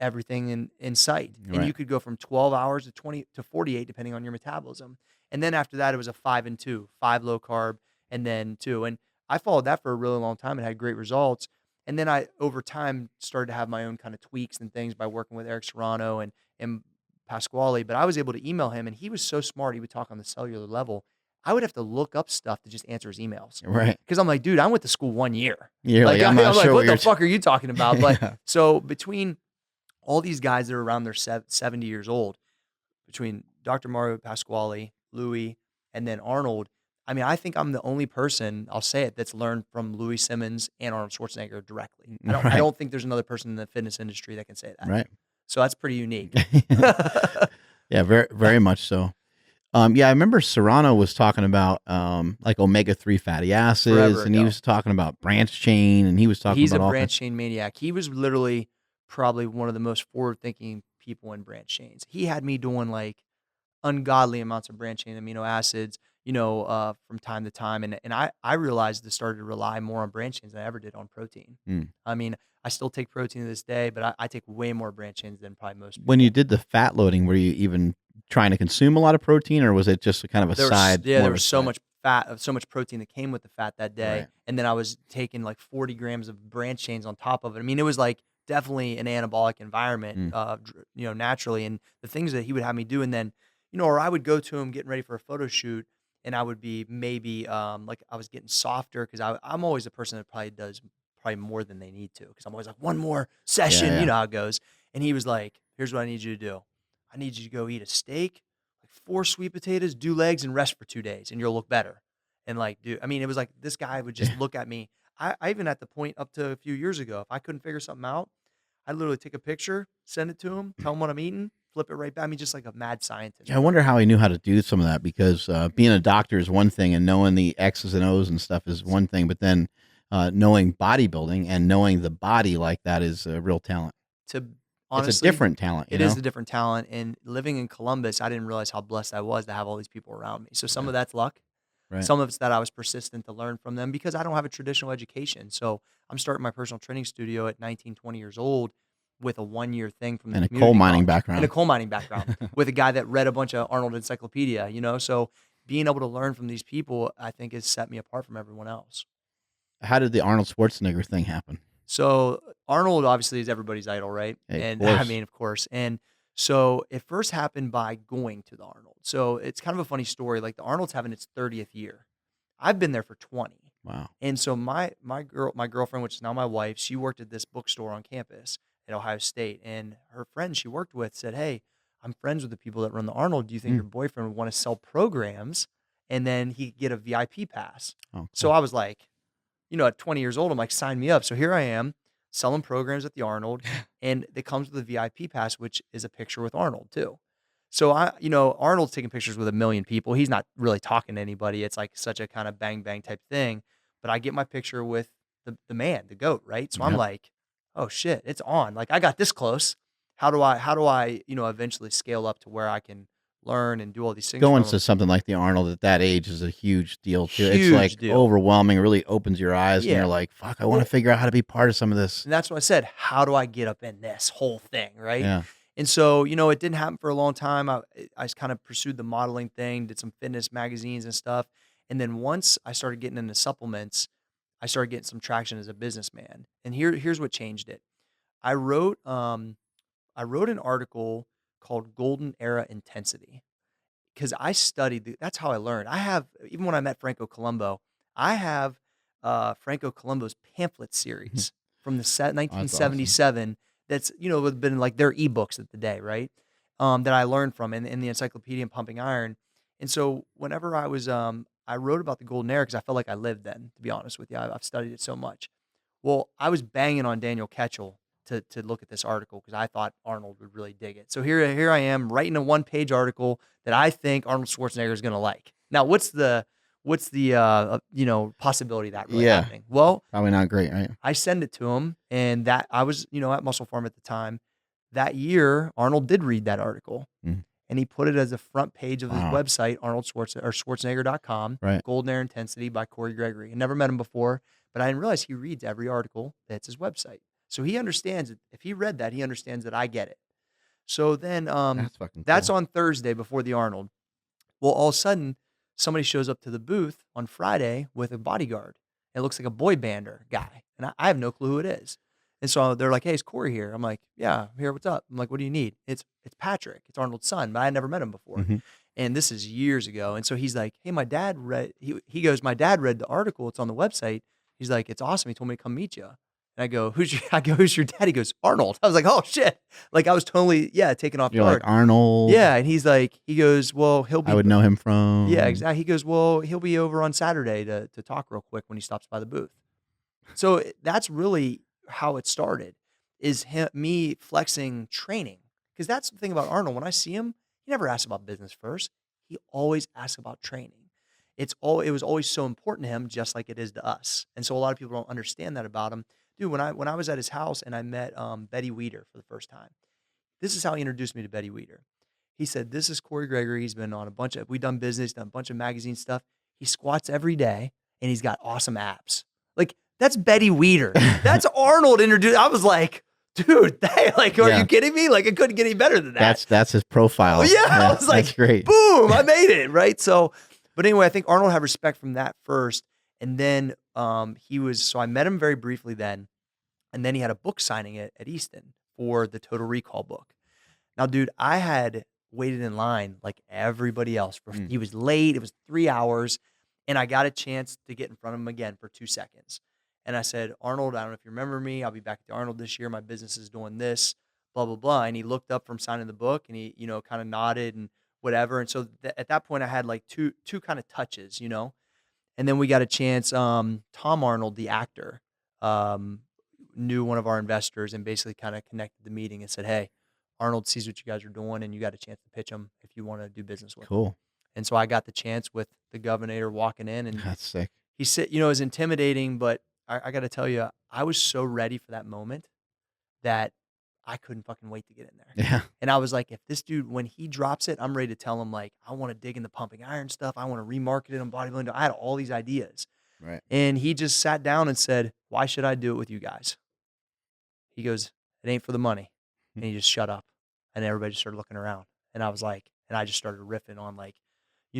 everything in sight. And Right. you could go from 12 hours to 20 to 48, depending on your metabolism. And then after that, it was a 5 and 2, 5 low carb, and then 2. And I followed that for a really long time and had great results. And then I, over time, started to have my own kind of tweaks and things by working with Eric Serrano and Pasquale. But I was able to email him, and he was so smart. He would talk on the cellular level. I would have to look up stuff to just answer his emails. Right. Because I'm like, dude, I went to school 1 year. You're like, I'm not like, sure what the fuck are you talking about? But Yeah. so between all these guys that are around their 70 years old, between Dr. Mario Pasquale, Louie, and then Arnold, I mean, I think I'm the only person, I'll say it, that's learned from Louie Simmons and Arnold Schwarzenegger directly. I Right. don't think there's another person in the fitness industry that can say that. Right. So that's pretty unique. Yeah, very, very much so. Yeah, I remember Serrano was talking about like omega-3 fatty acids, Forever and he ago. was talking about branch chain, and he was talking He's about a all branch chain maniac. He was literally probably one of the most forward-thinking people in branch chains. He had me doing like ungodly amounts of branch chain amino acids, from time to time. And I realized I started to rely more on branch chains than I ever did on protein. Mm. I mean, I still take protein to this day, but I take way more branch chains than probably most people. When you did the fat loading, were you even trying to consume a lot of protein, or was it just kind of a side? There was so much fat, so much protein that came with the fat that day. Right. And then I was taking like 40 grams of branch chains on top of it. I mean, it was like definitely an anabolic environment, naturally. And the things that he would have me do, and then, or I would go to him getting ready for a photo shoot, and I would be maybe like I was getting softer because I'm always the person that probably does probably more than they need to, because I'm always like, one more session, you know how it goes. And he was like, here's what I need you to do. I need you to go eat a steak, like 4 sweet potatoes, do legs, and rest for 2 days, and you'll look better. And like, dude, I mean, it was like this guy would just look at me. I even at the point up to a few years ago, if I couldn't figure something out, I'd literally take a picture, send it to him, tell him what I'm eating, flip it right back. I mean, just like a mad scientist. I wonder how he knew how to do some of that, because being a doctor is one thing, and knowing the X's and O's and stuff is one thing, but then knowing bodybuilding and knowing the body like that is a real talent. Honestly, it's a different talent. It is a different talent. And living in Columbus, I didn't realize how blessed I was to have all these people around me. So some of that's luck. Right. Some of it's that I was persistent to learn from them, because I don't have a traditional education. So I'm starting my personal training studio at 19, 20 years old with a 1-year thing from the and a community coal mining college. background. And a coal mining background with a guy that read a bunch of Arnold encyclopedia, you know? So being able to learn from these people, I think, has set me apart from everyone else. How did the Arnold Schwarzenegger thing happen? So Arnold obviously is everybody's idol, right? Hey, And I mean, of course. And so it first happened by going to the Arnold. So it's kind of a funny story. Like, the Arnold's having its 30th year. I've been there for 20. Wow. And so my girlfriend, which is now my wife, she worked at this bookstore on campus at Ohio State. And her friend she worked with said, hey, I'm friends with the people that run the Arnold. Do you think your boyfriend would want to sell programs and then he could get a VIP pass? Oh, cool. So I was like, you know, at 20 years old, I'm like, sign me up. So here I am selling programs at the Arnold, and it comes with a VIP pass, which is a picture with Arnold too. So Arnold's taking pictures with 1 million people. He's not really talking to anybody. It's like such a kind of bang bang type thing. But I get my picture with the man, the GOAT, right? So I'm like, oh shit, it's on. Like, I got this close. How do I, eventually scale up to where I can learn and do all these things? Going to something like the Arnold at that age is a huge deal too. It's Huge like deal. overwhelming. It really opens your eyes, Yeah. and you're like, "Fuck, I want to figure out how to be part of some of this." And that's what I said. How do I get up in this whole thing, right? Yeah. And so, it didn't happen for a long time. I just kind of pursued the modeling thing, did some fitness magazines and stuff. And then once I started getting into supplements, I started getting some traction as a businessman. And here's what changed it. I wrote an article called Golden Era Intensity, because I studied, that's how I learned. Even when I met Franco Columbu, I have Franco Columbu's pamphlet series from the 1977. That's, would have been like their ebooks at the day, right? That I learned from in the encyclopedia and Pumping Iron. And so whenever I was, I wrote about the Golden Era because I felt like I lived then, to be honest with you. I've studied it so much. Well, I was banging on Daniel Ketchel to look at this article because I thought Arnold would really dig it. So here I am writing a 1-page article that I think Arnold Schwarzenegger is going to like. Now, what's the possibility of that really happening? Well, probably not great, right? I send it to him, and that I was, at MusclePharm at the time. That year, Arnold did read that article, and he put it as a front page of his website, Schwarzenegger.com, right. Golden Era Intensity by Cory Gregory. I never met him before, but I didn't realize he reads every article that's his website. So he understands it. If he read that, he understands that I get it. So then that's on Thursday before the Arnold. Well, all of a sudden, somebody shows up to the booth on Friday with a bodyguard. It looks like a boy bander guy, and I have no clue who it is. And so they're like, hey, is Cory here? I'm like, yeah, I'm here. What's up? I'm like, what do you need? It's Patrick. It's Arnold's son, but I had never met him before. And this is years ago. And so he's like, hey, my dad read, he goes, my dad read the article. It's on the website. He's like, it's awesome. He told me to come meet you. And I go, who's your dad? He goes, Arnold. I was like, oh shit. Like, I was totally, taken off You're guard. like, Arnold. Yeah. And he goes, well, he'll be. I would know him from. Yeah, exactly. He goes, well, he'll be over on Saturday to talk real quick when he stops by the booth. So that's really how it started, is me flexing training. Because that's the thing about Arnold. When I see him, he never asks about business first. He always asks about training. It was always so important to him, just like it is to us. And so a lot of people don't understand that about him. Dude, when I was at his house and I met Betty Weeder for the first time, this is how he introduced me to Betty Weeder. He said, this is Cory Gregory. He's been on we've done business, done a bunch of magazine stuff. He squats every day and he's got awesome abs. Like, that's Betty Weeder. That's Arnold introduced. I was like, dude, are you kidding me? Like, it couldn't get any better than that. That's his profile. Oh, yeah. I was like, that's great. Boom, I made it. Right. So, but anyway, I think Arnold had respect from that first. And then so I met him very briefly then. And then he had a book signing at Easton for the Total Recall book. Now, dude, I had waited in line like everybody else. He was late. It was 3 hours. And I got a chance to get in front of him again for 2 seconds. And I said, Arnold, I don't know if you remember me. I'll be back at the Arnold this year. My business is doing this, blah, blah, blah. And he looked up from signing the book and he, kind of nodded and whatever. And so at that point I had like two kind of touches, and then we got a chance. Tom Arnold, the actor, knew one of our investors and basically kind of connected the meeting and said, hey, Arnold sees what you guys are doing and you got a chance to pitch him if you want to do business with him. Cool. And so I got the chance with the governor walking in, and That's sick. he said, it was intimidating, but I got to tell you, I was so ready for that moment that I couldn't fucking wait to get in there. Yeah. And I was like, if this dude, when he drops it, I'm ready to tell him, like, I want to dig in the pumping iron stuff. I want to remarket it on bodybuilding. I had all these ideas. Right. And he just sat down and said, why should I do it with you guys? He goes, it ain't for the money. And he just shut up. And everybody just started looking around. And I was like, and I just started riffing on like, I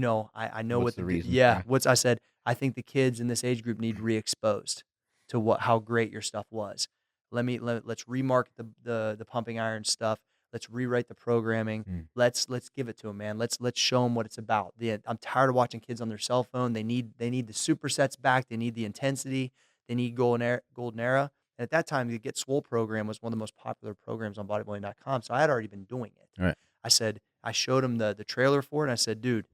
know What's what the reason? yeah, I said, I think the kids in this age group need re-exposed to how great your stuff was. Let's remarket the pumping iron stuff. Let's rewrite the programming. Let's give it to them, man. Let's show them what it's about. I'm tired of watching kids on their cell phone. They need the supersets back. They need the intensity. They need golden era. And at that time, the Get Swole program was one of the most popular programs on bodybuilding.com. So I had already been doing it. Right. I showed him the trailer for it, and I said, dude,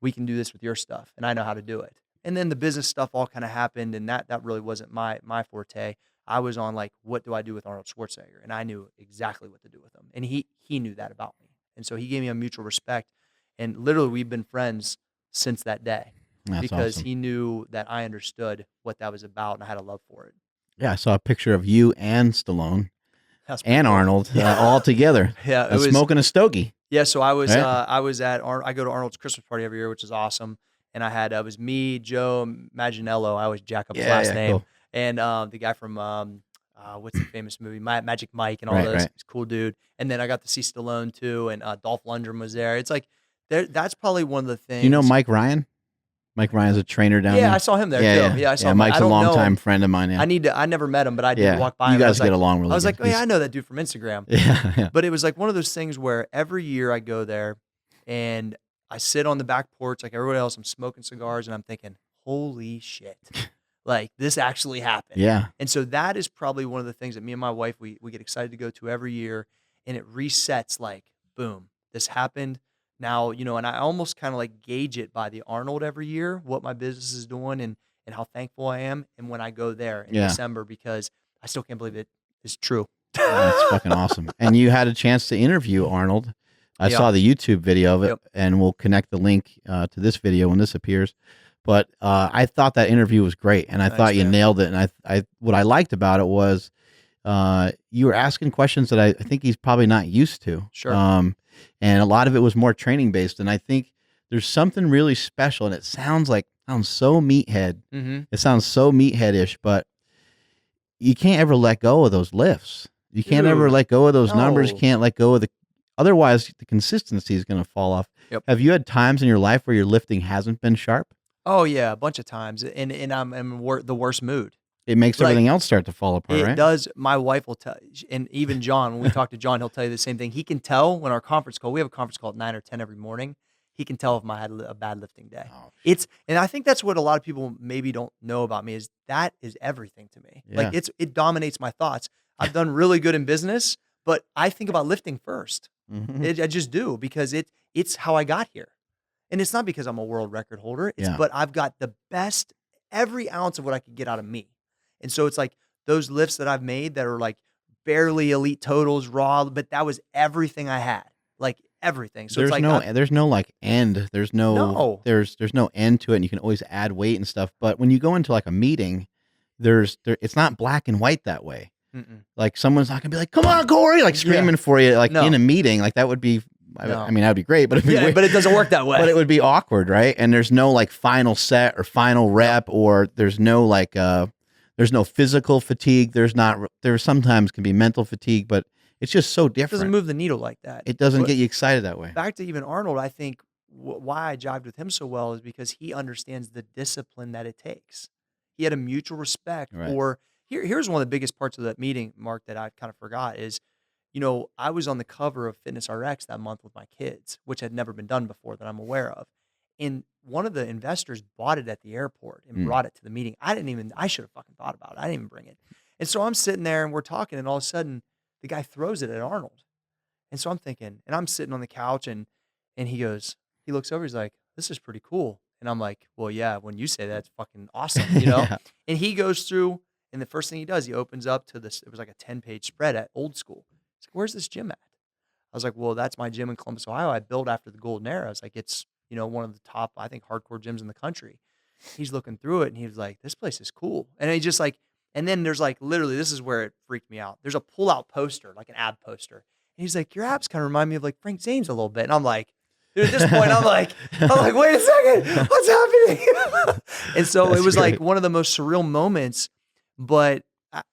we can do this with your stuff, and I know how to do it. And then the business stuff all kind of happened, and that really wasn't my forte. I was on like, what do I do with Arnold Schwarzenegger? And I knew exactly what to do with him. And he knew that about me. And so he gave me a mutual respect. And literally we've been friends since that day. That's because awesome. he knew that I understood what that was about and I had a love for it. Yeah, I saw a picture of you and Stallone and cool. Arnold all together. Yeah, smoking a stogie. Yeah, so I was right? I was at I go to Arnold's Christmas party every year, which is awesome. And I had it was me, Joe Manganiello. I always jack up his last name. Cool. And the guy from what's the famous movie, Magic Mike, and all Right, those. right. He's a cool dude. And then I got to see Stallone too, and Dolph Lundgren was there. It's like that's probably one of the things. Do you know Mike Ryan? Mike Ryan's a trainer down there. Yeah, I saw him there too. Yeah, I saw him. Mike's a longtime friend of mine. Yeah. I never met him, but I did walk by him. You guys get along really good. I was like, oh yeah, I know that dude from Instagram. Yeah. But it was like one of those things where every year I go there and I sit on the back porch like everybody else. I'm smoking cigars and I'm thinking, holy shit. Like this actually happened. Yeah. And so that is probably one of the things that me and my wife, we get excited to go to every year, and it resets like, boom, this happened. Now, and I almost kind of like gauge it by the Arnold every year, what my business is doing and how thankful I am. And when I go there in December, because I still can't believe it is true. That's fucking awesome. And you had a chance to interview Arnold. I saw the YouTube video of it, and we'll connect the link to this video when this appears. But I thought that interview was great, and I thought you nailed it. And I what I liked about it was you were asking questions that I think he's probably not used to. Sure. And a lot of it was more training based. And I think there's something really special, and it sounds so meathead. Mm-hmm. It sounds so meatheadish, but you can't ever let go of those lifts. You can't ever let go of those numbers. You can't let go of otherwise the consistency is going to fall off. Yep. Have you had times in your life where your lifting hasn't been sharp? Oh yeah, a bunch of times, and I'm in the worst mood. It makes everything else start to fall apart, right? It does. My wife will tell, and even John, when we talk to John, he'll tell you the same thing. He can tell when our conference call, we have a conference call at 9 or 10 every morning. He can tell if I had a bad lifting day. Oh, and I think that's what a lot of people maybe don't know about me is that is everything to me. Yeah. Like it dominates my thoughts. I've done really good in business, but I think about lifting first. Mm-hmm. I just do because it's how I got here. And it's not because I'm a world record holder. But I've got the best, every ounce of what I could get out of me. And so it's like those lifts that I've made that are like barely elite totals raw, but that was everything I had, like everything. So there's no like end. There's no end to it. And you can always add weight and stuff. But when you go into like a meeting, it's not black and white that way. Mm-mm. Like someone's not gonna be like, "Come on, Cory!" like screaming for you, like in a meeting. Like that would be. I mean, that would be great, but but it doesn't work that way. But it would be awkward, right? And there's no like final set or final rep, or there's no like there's no physical fatigue. There sometimes can be mental fatigue, but it's just so different. It doesn't move the needle like that. It doesn't get you excited that way. Back to even Arnold, I think why I jived with him so well is because he understands the discipline that it takes. He had a mutual respect for. Here's one of the biggest parts of that meeting, Mark, that I kind of forgot is. I was on the cover of Fitness RX that month with my kids, which had never been done before that I'm aware of. And one of the investors bought it at the airport and brought it to the meeting. I should have fucking thought about it. I didn't even bring it. And so I'm sitting there and we're talking, and all of a sudden the guy throws it at Arnold. And so I'm thinking, and I'm sitting on the couch, and he looks over, he's like, "This is pretty cool." And I'm like, "Well, yeah, when you say that, it's fucking awesome, you know?" Yeah. And he goes through, and the first thing he does, he opens up to this, it was like a 10-page spread at Old School. He's like, "Where's this gym at?" I was like, "Well, that's my gym in Columbus, Ohio. I built after the Golden Era." I was like, "It's, one of the top, I think, hardcore gyms in the country." He's looking through it, and he was like, "This place is cool." And he just like, and then there's like, literally, this is where it freaked me out. There's a pull-out poster, like an ab poster. And he's like, "Your abs kind of remind me of like Frank Zane's a little bit." And I'm like, dude, at this point, I'm like, "Wait a second, what's happening?" And so That's it was great. like one of the most surreal moments, but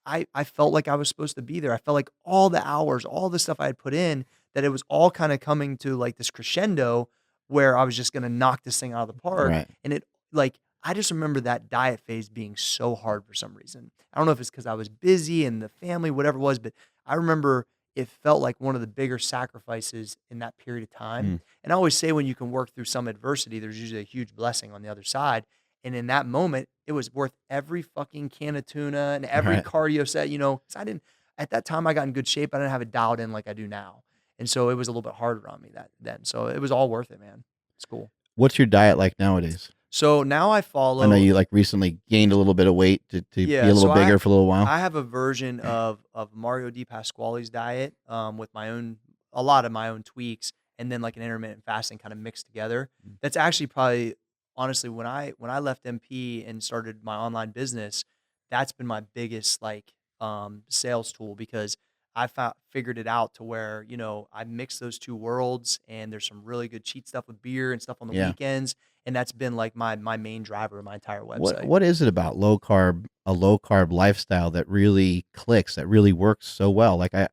I felt like I was supposed to be there. I felt like all the hours, all the stuff I had put in, that it was all kind of coming to like this crescendo where I was just going to knock this thing out of the park. Right. And it, like, I just remember that diet phase being so hard for some reason. I don't know if it's because I was busy and the family, whatever it was, but I remember it felt like one of the bigger sacrifices in that period of time. Mm. And I always say, when you can work through some adversity, there's usually a huge blessing on the other side. And in that moment, it was worth every fucking can of tuna and every Right. cardio set, 'cause I didn't, at that time I got in good shape. I didn't have it dialed in like I do now. And so it was a little bit harder on me then. So it was all worth it, man. It's cool. What's your diet like nowadays? So now I I know follow, you like recently gained a little bit of weight to be yeah, a little so bigger for a little while. I have a version of Mario Di Pasquale's diet, with a lot of my own tweaks, and then like an intermittent fasting kind of mixed together. Mm. That's actually probably, honestly, when I left MP and started my online business, that's been my biggest like sales tool, because figured it out to where, I mix those two worlds, and there's some really good cheat stuff with beer and stuff on the Yeah. weekends, and that's been like my main driver of my entire What website. what is it about a low carb lifestyle that really clicks, that really works so well? Like I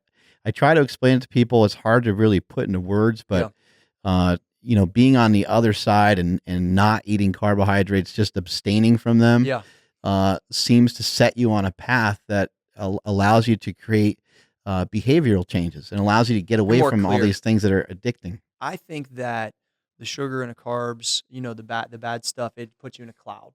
try to explain it to people. It's hard to really put into words, Yeah. but being on the other side and not eating carbohydrates, just abstaining from them, Yeah. seems to set you on a path that allows you to create behavioral changes and allows you to get away more from all clear. these things that are addicting. I think that the sugar and the carbs, the bad stuff, it puts you in a cloud.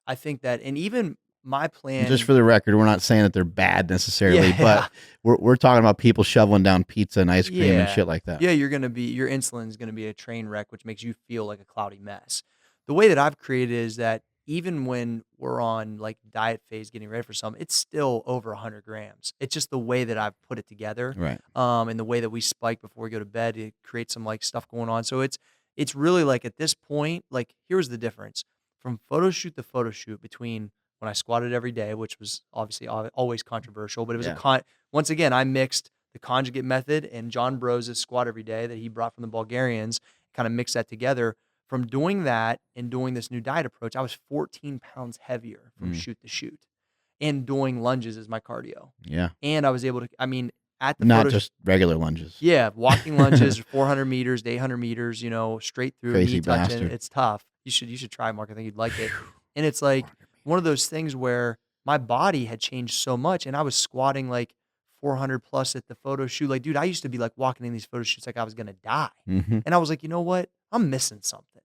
I think that, and even my plan, Just for the record, we're not saying that they're bad necessarily, Yeah. but we're talking about people shoveling down pizza and ice cream and Yeah. shit like that. yeah, your insulin is gonna be a train wreck, which makes you feel like a cloudy mess. The way that I've created is that even when we're on like diet phase, getting ready for something, it's still over 100 grams. It's just the way that I've put it together, Right. and the way that we spike before we go to bed, it creates some like stuff going on. So it's really like, at this point, like, here's the difference from photo shoot to photo shoot between when I squatted every day, which was obviously always controversial, but it was Yeah. once again, I mixed the conjugate method and John Brose's squat every day that he brought from the Bulgarians, kind of mixed that together. From doing that and doing this new diet approach, I was 14 pounds heavier from Mm. shoot to shoot, and doing lunges as my cardio. Yeah. And I was able to, I mean, at the Not photo, just regular lunges. yeah, walking lunges, 400 meters to 800 meters, straight through, Crazy knee touching. bastard. It's tough. You should try, Mark. I think you'd like it. And it's like one of those things where my body had changed so much, and I was squatting like 400 plus at the photo shoot. Like, dude, I used to be like walking in these photo shoots like I was going to die. Hmm. And I was like, you know what? I'm missing something.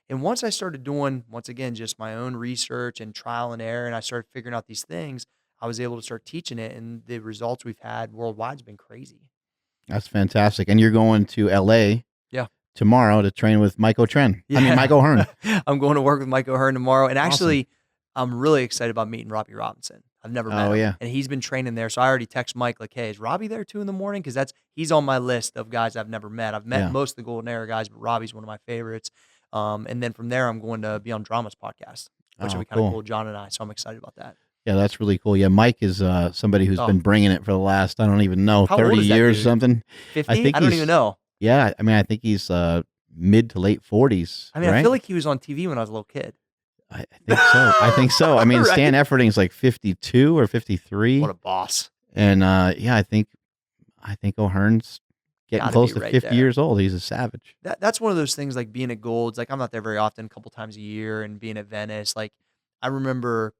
And once I started doing, once again, just my own research and trial and error, and I started figuring out these things, I was able to start teaching it. And the results we've had worldwide has been crazy. That's fantastic. And you're going to LA Yeah. tomorrow to train with Mike O'Tren. I mean, Yeah. Mike O'Hearn. I'm going to work with Mike O'Hearn tomorrow. And Awesome. actually, I'm really excited about meeting Robbie Robinson. I've never met Oh, him. yeah. And he's been training there. So I already text Mike like, hey, is Robbie there too in the morning? Because he's on my list of guys I've never met. I've met Yeah. most of the Golden Era guys, but Robbie's one of my favorites. And then from there, I'm going to be on Drama's podcast, which will be kind of cool, John and I. So I'm excited about that. Yeah, that's really cool. Yeah, Mike is somebody who's been bringing it for the last, I don't even know, How 30 old is that years or dude? something. 50? I think I don't he's- even know. Yeah, I mean, I think he's mid to late 40s. I mean, right? I feel like he was on TV when I was a little kid. I think so. I think so. I mean, Right. Stan Efferding's like 52 or 53. What a boss. And yeah, I think O'Hearn's getting Gotta close be to right 50 there. years old. He's a savage. That's one of those things, like being at Gold's. Like, I'm not there very often, a couple times a year, and being at Venice. Like, I remember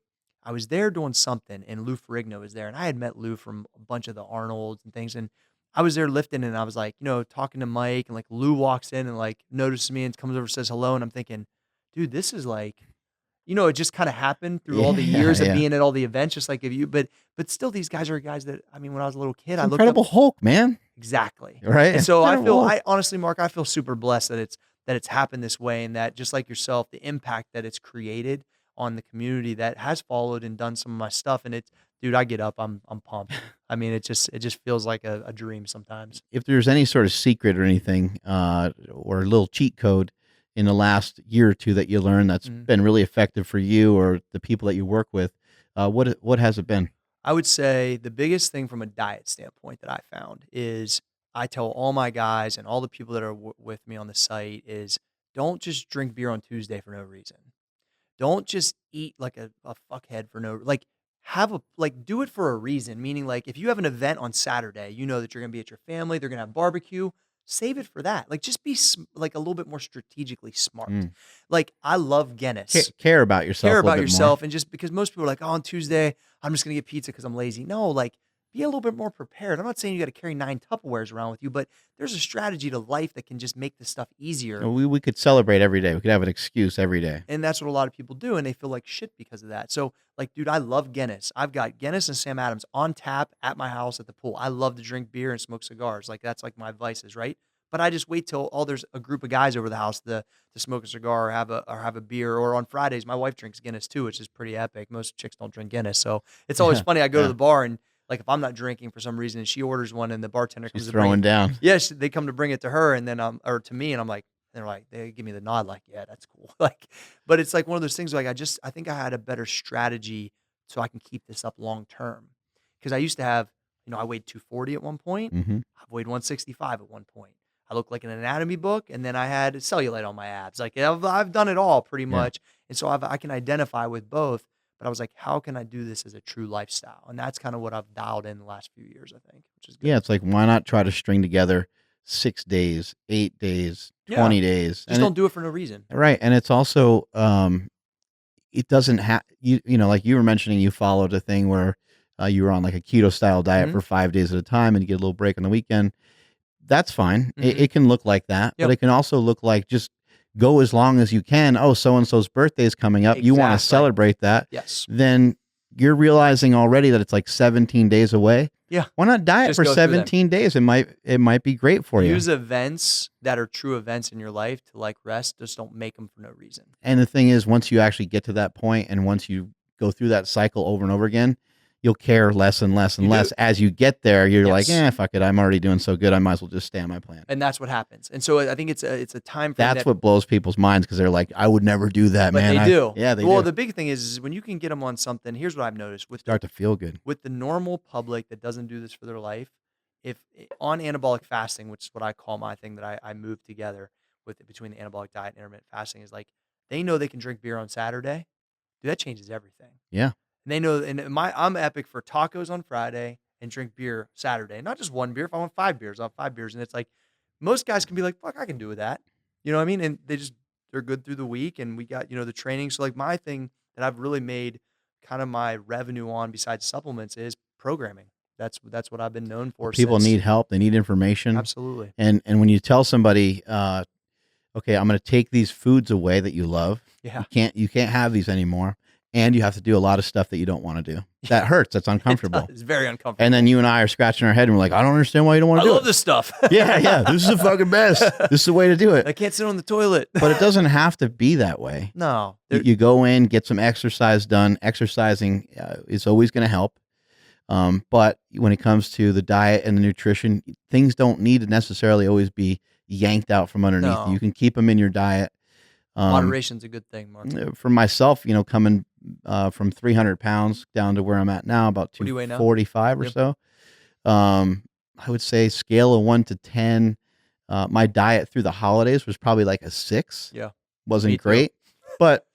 I was there doing something, and Lou Ferrigno was there, and I had met Lou from a bunch of the Arnolds and things, and I was there lifting, and I was like, talking to Mike, and like Lou walks in and like notices me and comes over and says hello, and I'm thinking, dude, this is like, it just kind of happened through all the years of being at all the events, just like but still these guys are guys that, I mean, when I was a little kid, It's I looked up. Incredible Hulk, man. Exactly. Right. And so Incredible Hulk. I honestly, Mark, I feel super blessed that it's happened this way, and that just like yourself, the impact that it's created on the community that has followed and done some of my stuff. And dude, I get up, I'm pumped. I mean, it just feels like a dream sometimes. If there's any sort of secret or anything, or a little cheat code in the last year or two that you learned that's been really effective for you or the people that you work with, what has it been? I would say the biggest thing from a diet standpoint that I found is, I tell all my guys and all the people that are with me on the site is, don't just drink beer on Tuesday for no reason. Don't just eat like a fuckhead for no, do it for a reason. Meaning, like, if you have an event on Saturday, you know that you're going to be at your family, they're going to have barbecue, save it for that. Like, just be like a little bit more strategically smart. Like, I love Guinness. Care about yourself. Care about yourself. And just because most people are like, oh, on Tuesday, I'm just going to get pizza because I'm lazy. No, like, be a little bit more prepared. I'm not saying you got to carry 9 Tupperwares around with you, but there's a strategy to life that can just make this stuff easier. We could celebrate every day. We could have an excuse every day. And that's what a lot of people do, and they feel like shit because of that. So, like, dude, I love Guinness. I've got Guinness and Sam Adams on tap at my house at the pool. I love to drink beer and smoke cigars. Like, that's like my vices, right? But I just wait till there's a group of guys over the house to smoke a cigar or have a beer. Or on Fridays, my wife drinks Guinness too, which is pretty epic. Most chicks don't drink Guinness, so it's always funny. I go to the bar and, like, if I'm not drinking for some reason and she orders one and the bartender comes She's throwing down. Yes, they come to bring it to her, and then or to me, and I'm like, they give me the nod, like, yeah, that's cool. Like, but it's like one of those things, like, I think I had a better strategy so I can keep this up long term. Because I used to have, I weighed 240 at one point. I've weighed 165 at one point. I looked like an anatomy book, and then I had cellulite on my abs. Like, I've done it all pretty much. And so I can identify with both. But I was like, how can I do this as a true lifestyle? And that's kind of what I've dialed in the last few years, I think, which is good. Yeah, it's like, why not try to string together 6 days, 8 days, 20 days? Just don't do it for no reason. Right. And it's also, it doesn't have, like you were mentioning, you followed a thing where you were on like a keto style diet for 5 days at a time and you get a little break on the weekend. That's fine. It can look like that, but it can also look like just go as long as you can. Oh, so-and-so's birthday is coming up. You want to celebrate that. Yes. Then you're realizing already that it's like 17 days away. Yeah. Why not diet for 17 days? It might be great for you. Use events that are true events in your life to, like, rest. Just don't make them for no reason. And the thing is, once you actually get to that point and once you go through that cycle over and over again, you'll care less and less and less. As you get there, you're like, fuck it. I'm already doing so good. I might as well just stay on my plan. And that's what happens. And so I think it's a time frame. That's what blows people's minds, because they're like, I would never do that, but man. They do. Yeah, they do. Well, the big thing is when you can get them on something. Here's what I've noticed start to feel good with the normal public that doesn't do this for their life. If on anabolic fasting, which is what I call my thing that I move together with between the anabolic diet and intermittent fasting, is like, they know they can drink beer on Saturday. Dude, that changes everything. Yeah. And they know, and I'm epic for tacos on Friday and drink beer Saturday. Not just one beer. If I want 5 beers, I'll have 5 beers. And it's like, most guys can be like, fuck, I can do that. You know what I mean? And they're good through the week. And we got, the training. So, like, my thing that I've really made kind of my revenue on, besides supplements, is programming. That's what I've been known for. People need help. They need information. Absolutely. And when you tell somebody, okay, I'm going to take these foods away that you love. Yeah. You can't have these anymore. And you have to do a lot of stuff that you don't want to do. That hurts. That's uncomfortable. It's very uncomfortable. And then you and I are scratching our head and we're like, I don't understand why you don't want to do it. I love this stuff. Yeah. This is the fucking best. This is the way to do it. I can't sit on the toilet. But it doesn't have to be that way. No. You go in, get some exercise done. Exercising is always going to help. But when it comes to the diet and the nutrition, things don't need to necessarily always be yanked out from underneath. No. You can keep them in your diet. Moderation's a good thing, Mark. For myself, coming from 300 pounds down to where I'm at now, about 245 or so. I would say scale of 1 to 10. My diet through the holidays was probably like a 6. Yeah. Wasn't great, but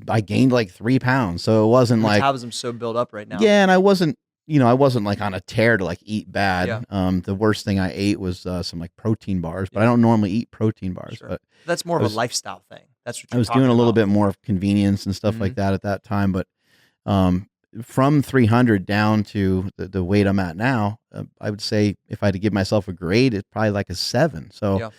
I gained like 3 pounds. So it wasn't Your like metabolism's so built up right now. Yeah, and I wasn't like on a tear to like eat bad. Yeah. The worst thing I ate was some like protein bars, but I don't normally eat protein bars. Sure. But that's more of a lifestyle thing. That's what I was doing a little bit more of convenience and stuff like that at that time. But from 300 down to the weight I'm at now, I would say if I had to give myself a grade, it's probably like a 7. So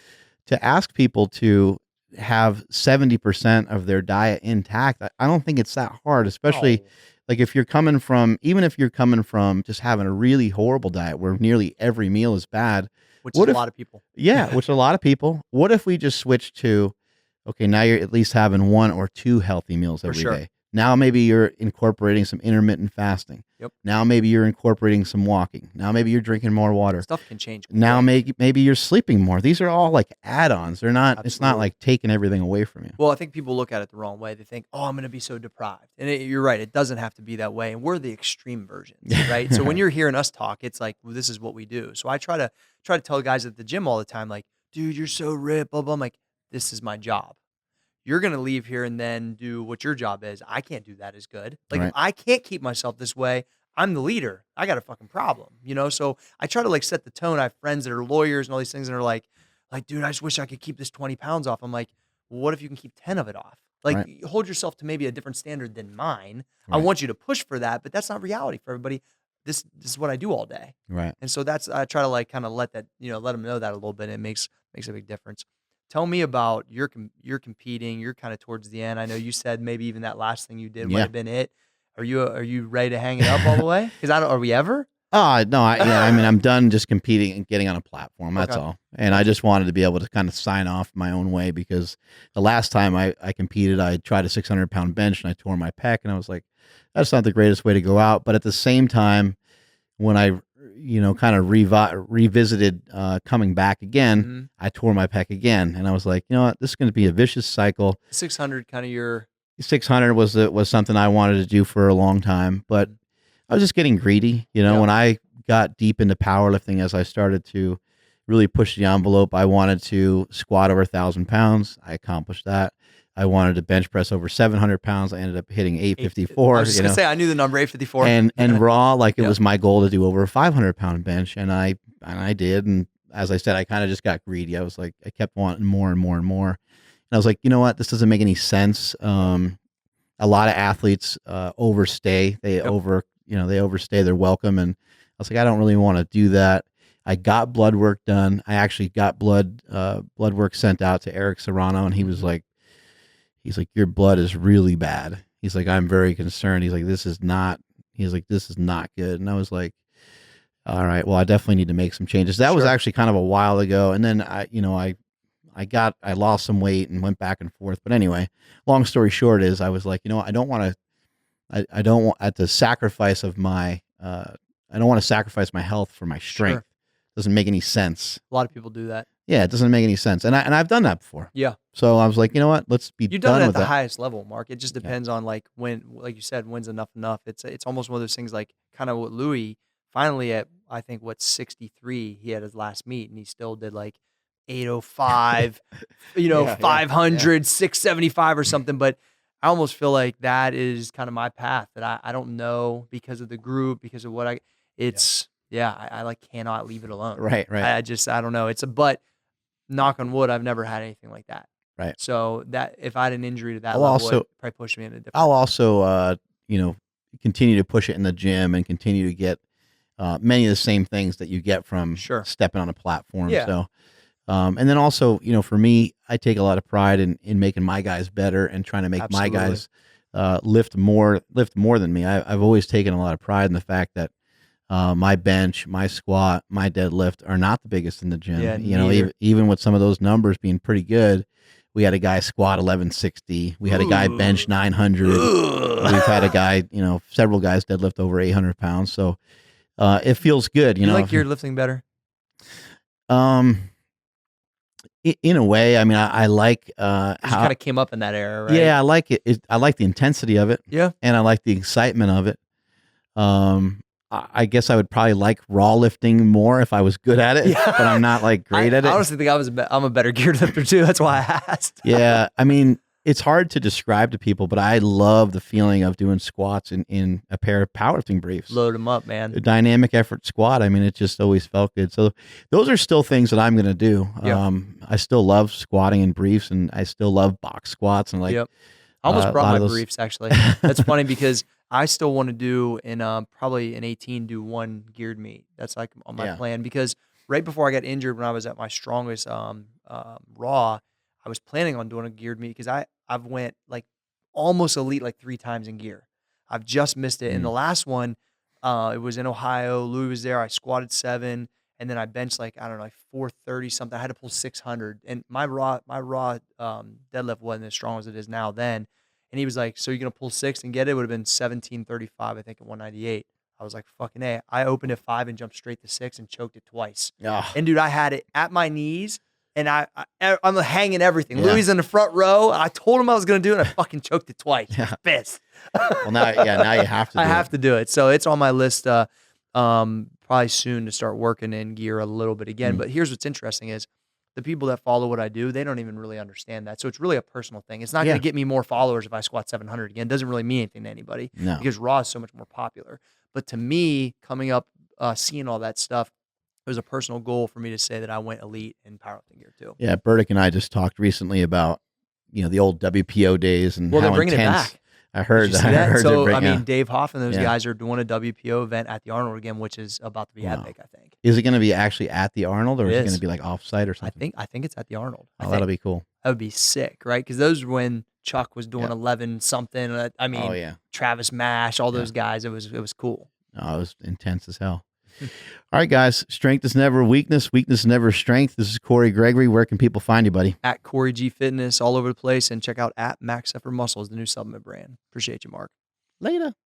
to ask people to, have 70% of their diet intact, I don't think it's that hard, especially Oh, like if you're coming from, even if you're coming from just having a really horrible diet where nearly every meal is bad. which is What a if, lot of people. yeah, which a lot of people, what if we just switch to, okay, now you're at least having one or two healthy meals For every sure. day. Now maybe you're incorporating some intermittent fasting. Yep. Now maybe you're incorporating some walking. Now maybe you're drinking more water. Stuff can change Now quick. maybe you're sleeping more. These are all like add-ons. They're not. It's not Absolutely. like taking everything away from you. Well, I think people look at it the wrong way. They think, "Oh, I'm going to be so deprived," and you're right. It doesn't have to be that way. And we're the extreme versions, right? So when you're hearing us talk, it's like, well, this is what we do. So I try to tell guys at the gym all the time, like, "Dude, you're so ripped." Blah blah. I'm like, "This is my job. You're going to leave here and then do what your job is. I can't do that as good. Like, if Right. I can't keep myself this way, I'm the leader. I got a fucking problem, you know." So I try to like set the tone. I have friends that are lawyers and all these things, and are like, "Dude, I just wish I could keep this 20 pounds off." I'm like, well, what if you can keep 10 of it off? Like, Right. hold yourself to maybe a different standard than mine. I Right. want you to push for that, but that's not reality for everybody. This is what I do all day. Right. And so that's, I try to like kind of let that, let them know that a little bit. It makes a big difference. Tell me about you're competing. You're kind of towards the end. I know you said maybe even that last thing you did might Yeah. have been it. Are you ready to hang it up all the way? Because I don't. Are we ever? Oh no. I mean, I'm done just competing and getting on a platform. That's Okay. all. And I just wanted to be able to kind of sign off my own way because the last time I competed, I tried a 600-pound bench and I tore my pec, and I was like, that's not the greatest way to go out. But at the same time, when I, kind of revisited coming back again, Mhm. I tore my pec again, and I was like, you know what, this is going to be a vicious cycle. 600 kind of your. 600 was something I wanted to do for a long time, but I was just getting greedy. Yeah. When I got deep into powerlifting, as I started to really push the envelope, I wanted to squat over 1,000 pounds. I accomplished that. I wanted to bench press over 700 pounds. I ended up hitting 854. I was just gonna say I knew the number 854. And raw, like it Yeah. was my goal to do over a 500-pound bench, and I did. And as I said, I kind of just got greedy. I was like, I kept wanting more and more and more. And I was like, you know what? This doesn't make any sense. A lot of athletes overstay. They Yep. they overstay their welcome. And I was like, I don't really want to do that. I got blood work done. I actually got blood work sent out to Eric Serrano, and he's like, your blood is really bad. He's like, I'm very concerned. He's like, this is not good. And I was like, all right, well, I definitely need to make some changes. That was Sure. actually kind of a while ago. And then I lost some weight and went back and forth. But anyway, long story short is I was like, I don't want at the sacrifice of my, I don't want to sacrifice my health for my strength. Sure. Doesn't make any sense. A lot of people do that. Yeah, it doesn't make any sense. And I've done that before. Yeah. So I was like, you know what? Let's be You've done done it at with the that. highest level, Mark. It just depends on like when, like you said, when's enough. It's almost one of those things like kind of what Louie finally at, I think, 63, he had his last meet and he still did like 805, Yeah, 500, 675 or something. But I almost feel like that is kind of my path that I don't know because of the group, because of what I like cannot leave it alone. Right. I don't know. But knock on wood, I've never had anything like that. Right. So that if I had an injury to that I'll level, also- it probably push me in a different. I'll also, continue to push it in the gym and continue to get many of the same things that you get from Sure. stepping on a platform. Yeah. So, and then also, for me, I take a lot of pride in making my guys better and trying to make my guys lift more than me. I've always taken a lot of pride in the fact that my bench, my squat, my deadlift are not the biggest in the gym. Yeah, neither. Even with some of those numbers being pretty good, we had a guy squat 1160. We had a guy bench 900. We've had a guy, several guys deadlift over 800 pounds. So it feels good. You like your lifting better? In a way, I mean, I like You kind of came up in that era, right? Yeah, I like it. I like the intensity of it. Yeah. And I like the excitement of it. I guess I would probably like raw lifting more if I was good at it, Yeah. but I'm not like great at it. I honestly think I'm a better geared lifter too. That's why I asked. Yeah, I mean, it's hard to describe to people, but I love the feeling of doing squats in a pair of powerlifting briefs. Load them up, man. A dynamic effort squat. I mean, it just always felt good. So those are still things that I'm going to do. Yeah. I still love squatting in briefs, and I still love box squats and like. Yep. I almost a brought lot my of those- briefs actually. That's funny because I still want to do in probably in 18 do one geared meet. That's like on my Yeah. plan because right before I got injured when I was at my strongest raw, I was planning on doing a geared meet because I've went like almost elite like 3 times in gear. I've just missed it. In the last one, it was in Ohio. Louie was there. I squatted 7, and then I benched like, I don't know, like 430 something. I had to pull 600, and my raw deadlift wasn't as strong as it is now then. And he was like, "So you're gonna pull 6 and get it?" It would have been 1735, I think, at 198. I was like, "Fucking A." I opened at 5 and jumped straight to 6 and choked it twice. Oh, And dude, I had it at my knees, and I'm hanging everything. Yeah. Louie's in the front row. I told him I was gonna do it, and I fucking choked it twice. I was pissed. well, now you have to. I have to do it. So it's on my list. Probably soon to start working in gear a little bit again. But here's what's interesting is the people that follow what I do, they don't even really understand that. So it's really a personal thing. It's not going to get me more followers if I squat 700 again. It doesn't really mean anything to anybody because raw is so much more popular. But to me, coming up, seeing all that stuff, it was a personal goal for me to say that I went elite in powerlifting gear too. Yeah, Burdick and I just talked recently about the old WPO days and Well, how they're bringing intense. it back. I heard Did you see that? So I mean, yeah. Dave Hoff and those guys are doing a WPO event at the Arnold again, which is about to be epic. I think. Is it going to be actually at the Arnold, or is it going to be like offsite or something? I think it's at the Arnold. Oh, that'll be cool. That would be sick, right? Because those were when Chuck was doing 11 something. I mean, Travis Mash, all those guys. It was cool. Oh, it was intense as hell. All right, guys. Strength is never weakness. Weakness is never strength. This is Cory Gregory. Where can people find you, buddy? At Cory G Fitness all over the place, and check out at Max Effort Muscles, the new supplement brand. Appreciate you, Mark. Later.